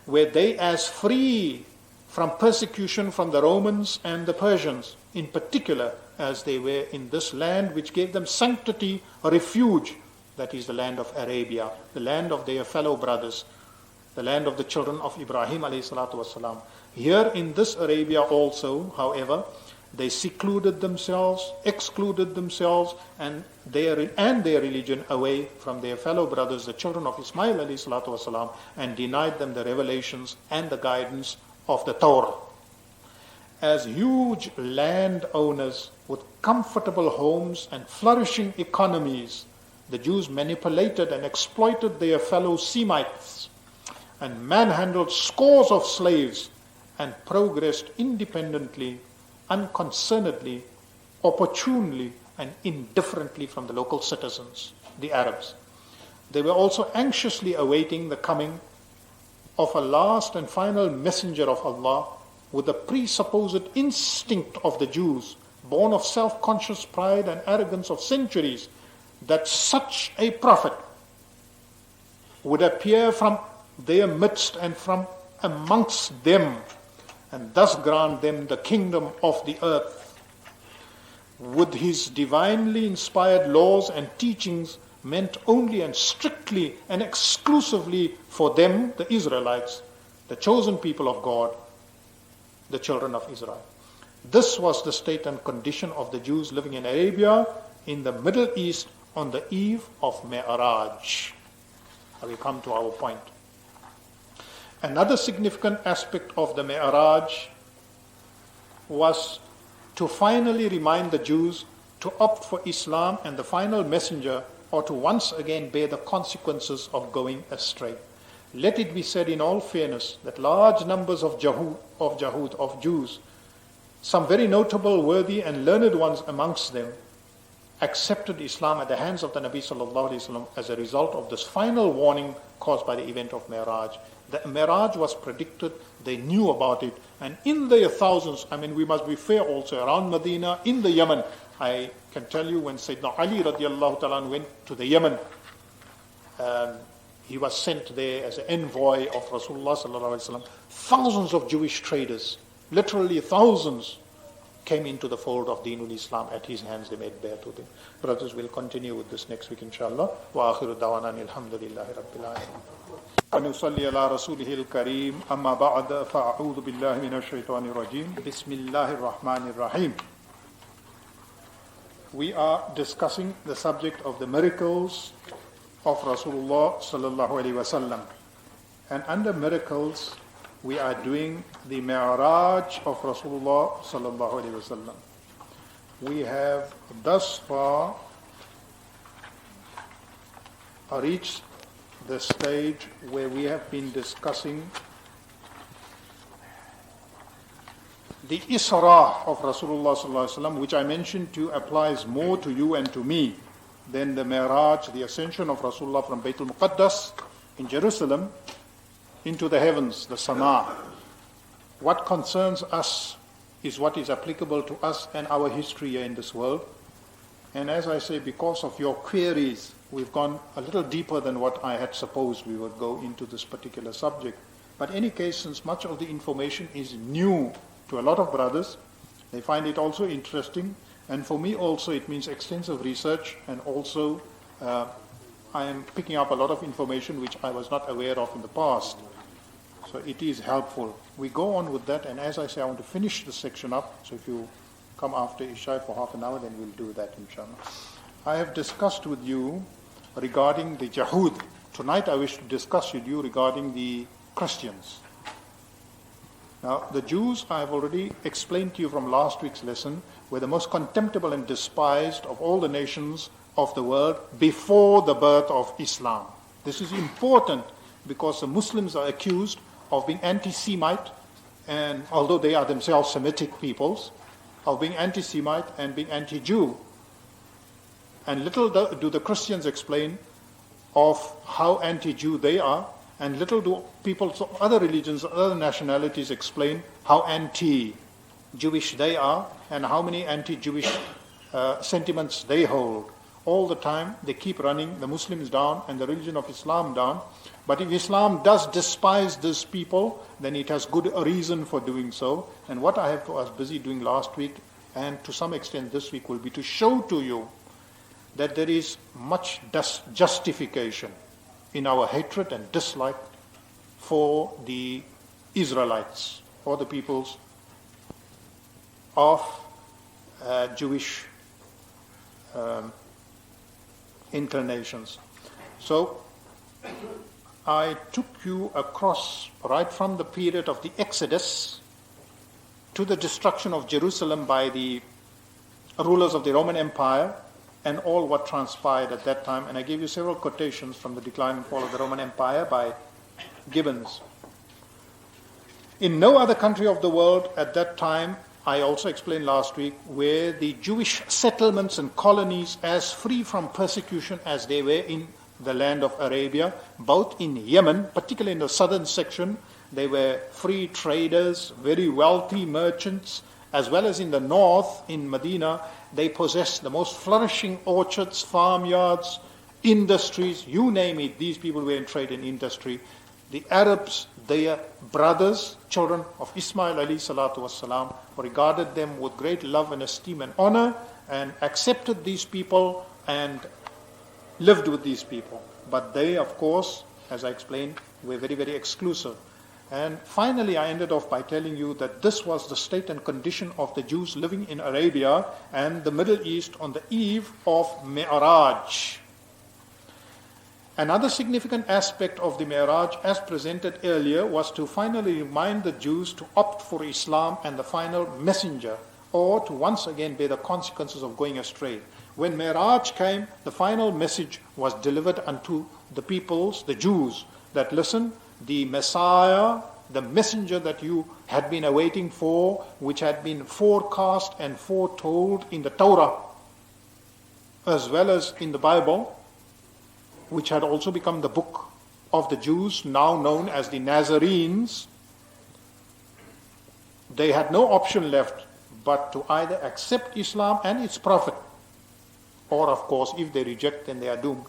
were they as free from persecution from the Romans and the Persians, in particular, as they were in this land which gave them sanctity, refuge, that is the land of Arabia, the land of their fellow brothers, the land of the children of Ibrahim alayhi salatu wasalam. Here in this Arabia also, however, they excluded themselves and their religion away from their fellow brothers, the children of Ismail alayhi salatu wasalam, and denied them the revelations and the guidance of the Torah. As huge landowners with comfortable homes and flourishing economies, the Jews manipulated and exploited their fellow Semites and manhandled scores of slaves and progressed independently, unconcernedly, opportunely, and indifferently from the local citizens, the Arabs. They were also anxiously awaiting the coming of a last and final messenger of Allah with the presupposed instinct of the Jews, born of self-conscious pride and arrogance of centuries, that such a prophet would appear from their midst and from amongst them, and thus grant them the kingdom of the earth. With his divinely inspired laws and teachings meant only and strictly and exclusively for them, the Israelites, the chosen people of God, the children of Israel. This was the state and condition of the Jews living in Arabia, in the Middle East, on the eve of Mi'raj. We come to our point. Another significant aspect of the Mi'raj was to finally remind the Jews to opt for Islam and the final messenger, or to once again bear the consequences of going astray. Let it be said in all fairness that large numbers of Jews, some very notable, worthy and learned ones amongst them, accepted Islam at the hands of the Nabi sallallahu alaihi wasallam as a result of this final warning caused by the event of Mi'raj. The Mi'raj was predicted, they knew about it, and in their thousands, we must be fair also, around Medina, in the Yemen, I can tell you when Sayyidina Ali radiallahu ta'ala went to the Yemen, he was sent there as an envoy of Rasulullah sallallahu alaihi wasallam. Thousands of Jewish traders, literally thousands, came into the fold of Deenul Islam at his hands. They made bare to them. Brothers, we'll continue with this next week, inshallah. Wa akhiru dawana alhamdulillahi rabbil alamin. ونصلي على رسوله الكريم أما بعد فأعوذ بالله من الشيطان الرجيم بسم الله الرحمن الرحيم. We are discussing the subject of the miracles of Rasulullah sallallahu alaihi wasallam, and under miracles we are doing the Mi'raj of Rasulullah sallallahu alaihi wasallam. We have thus far reached the stage where we have been discussing the Isra of Rasulullah sallallahu alaihi wasallam, which I mentioned to applies more to you and to me than the Mi'raj, the ascension of Rasulullah from Baytul Muqaddas in Jerusalem into the heavens, the Sama. What concerns us is what is applicable to us and our history here in this world. And as I say, because of your queries, we've gone a little deeper than what I had supposed we would go into this particular subject. But in any case, since much of the information is new to a lot of brothers, they find it also interesting. And for me also, it means extensive research, and also I am picking up a lot of information which I was not aware of in the past. So it is helpful. We go on with that, and as I say, I want to finish this section up. So if you come after Isha for half an hour, then we'll do that, inshallah. I have discussed with you regarding the Yahud. Tonight I wish to discuss with you regarding the Christians. Now, the Jews, I have already explained to you from last week's lesson, were the most contemptible and despised of all the nations of the world before the birth of Islam. This is important because the Muslims are accused of being anti-Semite, and although they are themselves Semitic peoples, of being anti-Semite and being anti-Jew. And little do the Christians explain of how anti-Jew they are, and little do people of other religions, other nationalities explain how anti-Jewish they are and how many anti-Jewish sentiments they hold. All the time they keep running the Muslims down and the religion of Islam down. But if Islam does despise these people, then it has good reason for doing so. And what I was busy doing last week, and to some extent this week, will be to show to you that there is much justification in our hatred and dislike for the Israelites, or the peoples of Jewish inclinations. So I took you across right from the period of the Exodus to the destruction of Jerusalem by the rulers of the Roman Empire, and all what transpired at that time. And I gave you several quotations from The Decline and Fall of the Roman Empire by Gibbons. In no other country of the world at that time, I also explained last week, were the Jewish settlements and colonies as free from persecution as they were in the land of Arabia. Both in Yemen, particularly in the southern section, they were free traders, very wealthy merchants, as well as in the north, in Medina, they possessed the most flourishing orchards, farmyards, industries, you name it. These people were in trade and industry. The Arabs, their brothers, children of Ismail alayhi salatu wasalam, regarded them with great love and esteem and honor, and accepted these people and lived with these people. But they, of course, as I explained, were very, very exclusive. And finally, I ended off by telling you that this was the state and condition of the Jews living in Arabia and the Middle East on the eve of Mi'raj. Another significant aspect of the Mi'raj, as presented earlier, was to finally remind the Jews to opt for Islam and the final messenger, or to once again bear the consequences of going astray. When Mi'raj came, the final message was delivered unto the peoples, the Jews, that listen, the Messiah, the messenger that you had been awaiting for, which had been forecast and foretold in the Torah, as well as in the Bible, which had also become the book of the Jews, now known as the Nazarenes, they had no option left but to either accept Islam and its Prophet, or of course, if they reject, then they are doomed.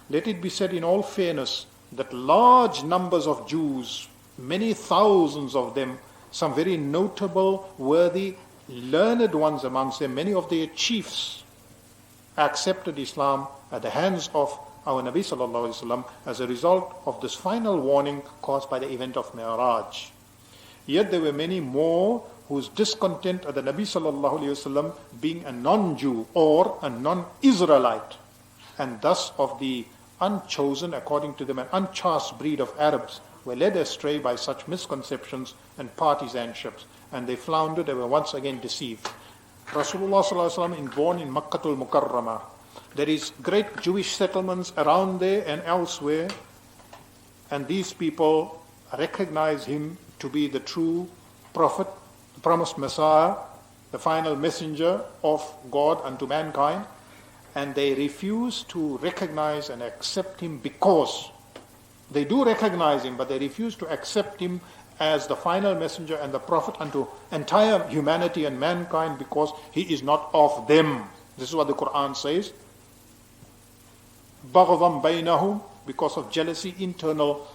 Let it be said in all fairness that large numbers of Jews, many thousands of them, some very notable, worthy, learned ones amongst them, many of their chiefs, accepted Islam at the hands of our Nabi sallallahu alaihi wasallam as a result of this final warning caused by the event of Mi'raj. Yet there were many more whose discontent at the Nabi sallallahu alaihi wasallam being a non-Jew or a non-Israelite, and thus of the unchosen, according to them, an unchaste breed of Arabs, were led astray by such misconceptions and partisanships, and they floundered, they were once again deceived. Rasulullah sallallahu alaihi wasallam, born in Makkatul Mukarramah. There is great Jewish settlements around there and elsewhere, and these people recognize him to be the true prophet, the promised Messiah, the final messenger of God unto mankind, and they refuse to recognize and accept him because they do recognize him, but they refuse to accept him as the final messenger and the prophet unto entire humanity and mankind because he is not of them. This is what the Quran says. بَغْضًا بَيْنَهُمْ, because of jealousy, internal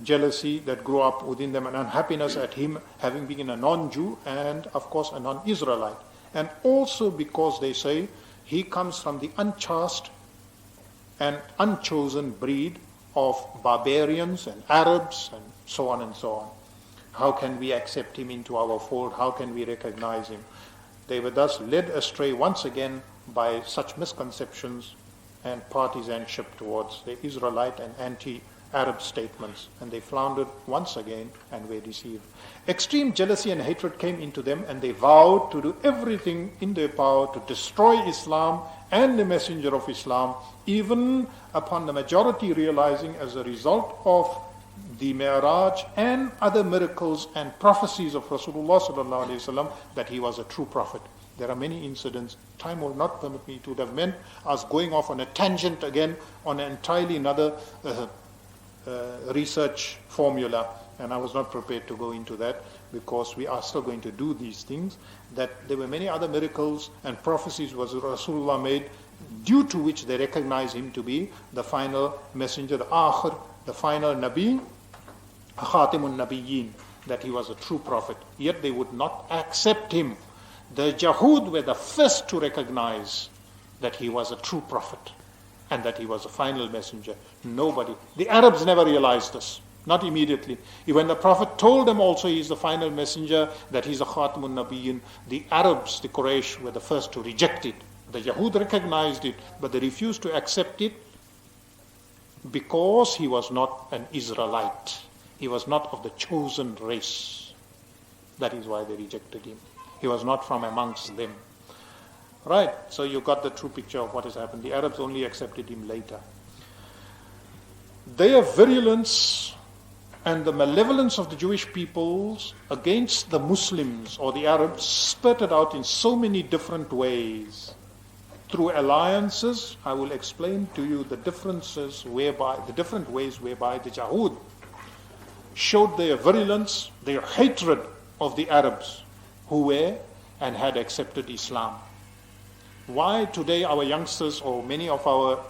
jealousy that grew up within them, and unhappiness at him having been a non-Jew and of course a non-Israelite. And also because they say he comes from the unchaste and unchosen breed of barbarians and Arabs and so on and so on. How can we accept him into our fold? How can we recognize him? They were thus led astray once again by such misconceptions and partisanship towards the Israelite and anti-Arab statements, and they floundered once again and were deceived. Extreme jealousy and hatred came into them, and they vowed to do everything in their power to destroy Islam and the messenger of Islam, even upon the majority realizing as a result of the Mi'raj and other miracles and prophecies of Rasulullah sallallahu alaihi wasallam that he was a true prophet. There are many incidents. Time will not permit me. It would have meant us going off on a tangent again on an entirely another research formula, and I was not prepared to go into that because we are still going to do these things. That there were many other miracles and prophecies was Rasulullah made, due to which they recognize him to be the final messenger, the Akhir, the final Nabi, Khatimun Nabiyyin, that he was a true prophet. Yet they would not accept him. The Jahud were the first to recognize that he was a true prophet and that he was a final messenger. Nobody. The Arabs never realized this. Not immediately. When the Prophet told them also he is the final messenger, that he is a Khatimun Nabiyyin, the Arabs, the Quraysh, were the first to reject it. The Yahud recognized it, but they refused to accept it because he was not an Israelite. He was not of the chosen race. That is why they rejected him. He was not from amongst them. Right, so you got the true picture of what has happened. The Arabs only accepted him later. Their virulence and the malevolence of the Jewish peoples against the Muslims or the Arabs spurted out in so many different ways. Through alliances, I will explain to you the different ways whereby the Jahud showed their virulence, their hatred of the Arabs who were and had accepted Islam. Why today our youngsters or many of our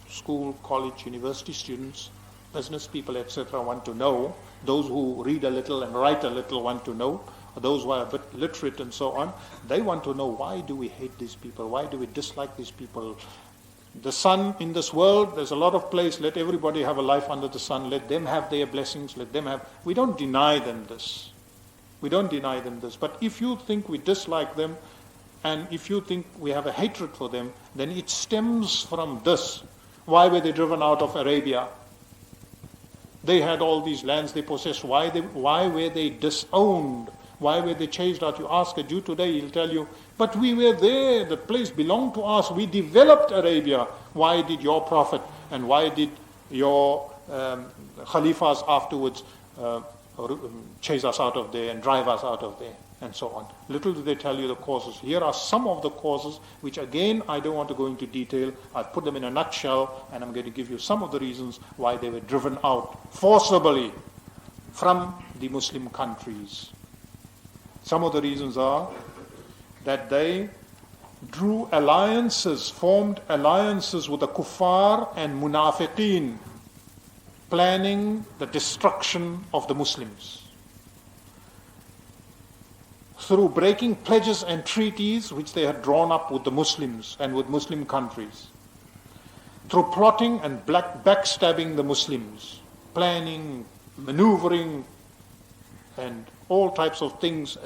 school, college, university students, business people, etc. want to know, those who read a little and write a little want to know, those who are a bit literate and so on, they want to know, why do we hate these people? Why do we dislike these people? The sun in this world, there's a lot of place, let everybody have a life under the sun, let them have their blessings, let them have... We don't deny them this. We don't deny them this. But if you think we dislike them, and if you think we have a hatred for them, then it stems from this. Why were they driven out of Arabia? They had all these lands they possessed. Why were they disowned? Why were they chased out? You ask a Jew today, he'll tell you, but we were there, the place belonged to us, we developed Arabia. Why did your prophet and why did your Khalifas afterwards chase us out of there and drive us out of there and so on? Little do they tell you the causes. Here are some of the causes which again I don't want to go into detail. I've put them in a nutshell and I'm going to give you some of the reasons why they were driven out forcibly from the Muslim countries. Some of the reasons are that they drew alliances, formed alliances with the kuffar and munafiqeen, planning the destruction of the Muslims. Through breaking pledges and treaties which they had drawn up with the Muslims and with Muslim countries. Through plotting and backstabbing the Muslims, planning, maneuvering, and all types of things,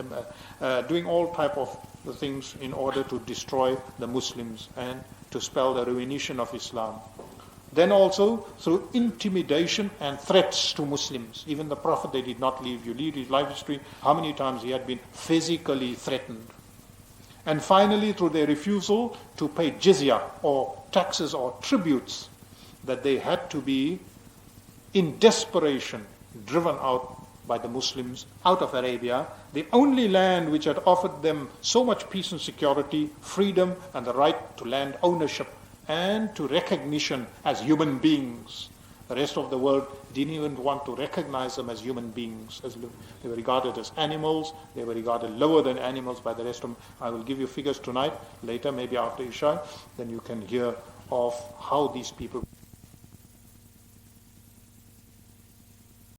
doing all type of things in order to destroy the Muslims and to spell the ruination of Islam. Then also through intimidation and threats to Muslims. Even the Prophet, they did not leave. You read his life history, how many times he had been physically threatened. And finally, through their refusal to pay jizya or taxes or tributes, that they had to be, in desperation, driven out by the Muslims out of Arabia, the only land which had offered them so much peace and security, freedom and the right to land ownership and to recognition as human beings. The rest of the world didn't even want to recognize them as human beings. They were regarded as animals. They were regarded lower than animals by the rest of them. I will give you figures tonight, later, maybe after Isha. Then you can hear of how these people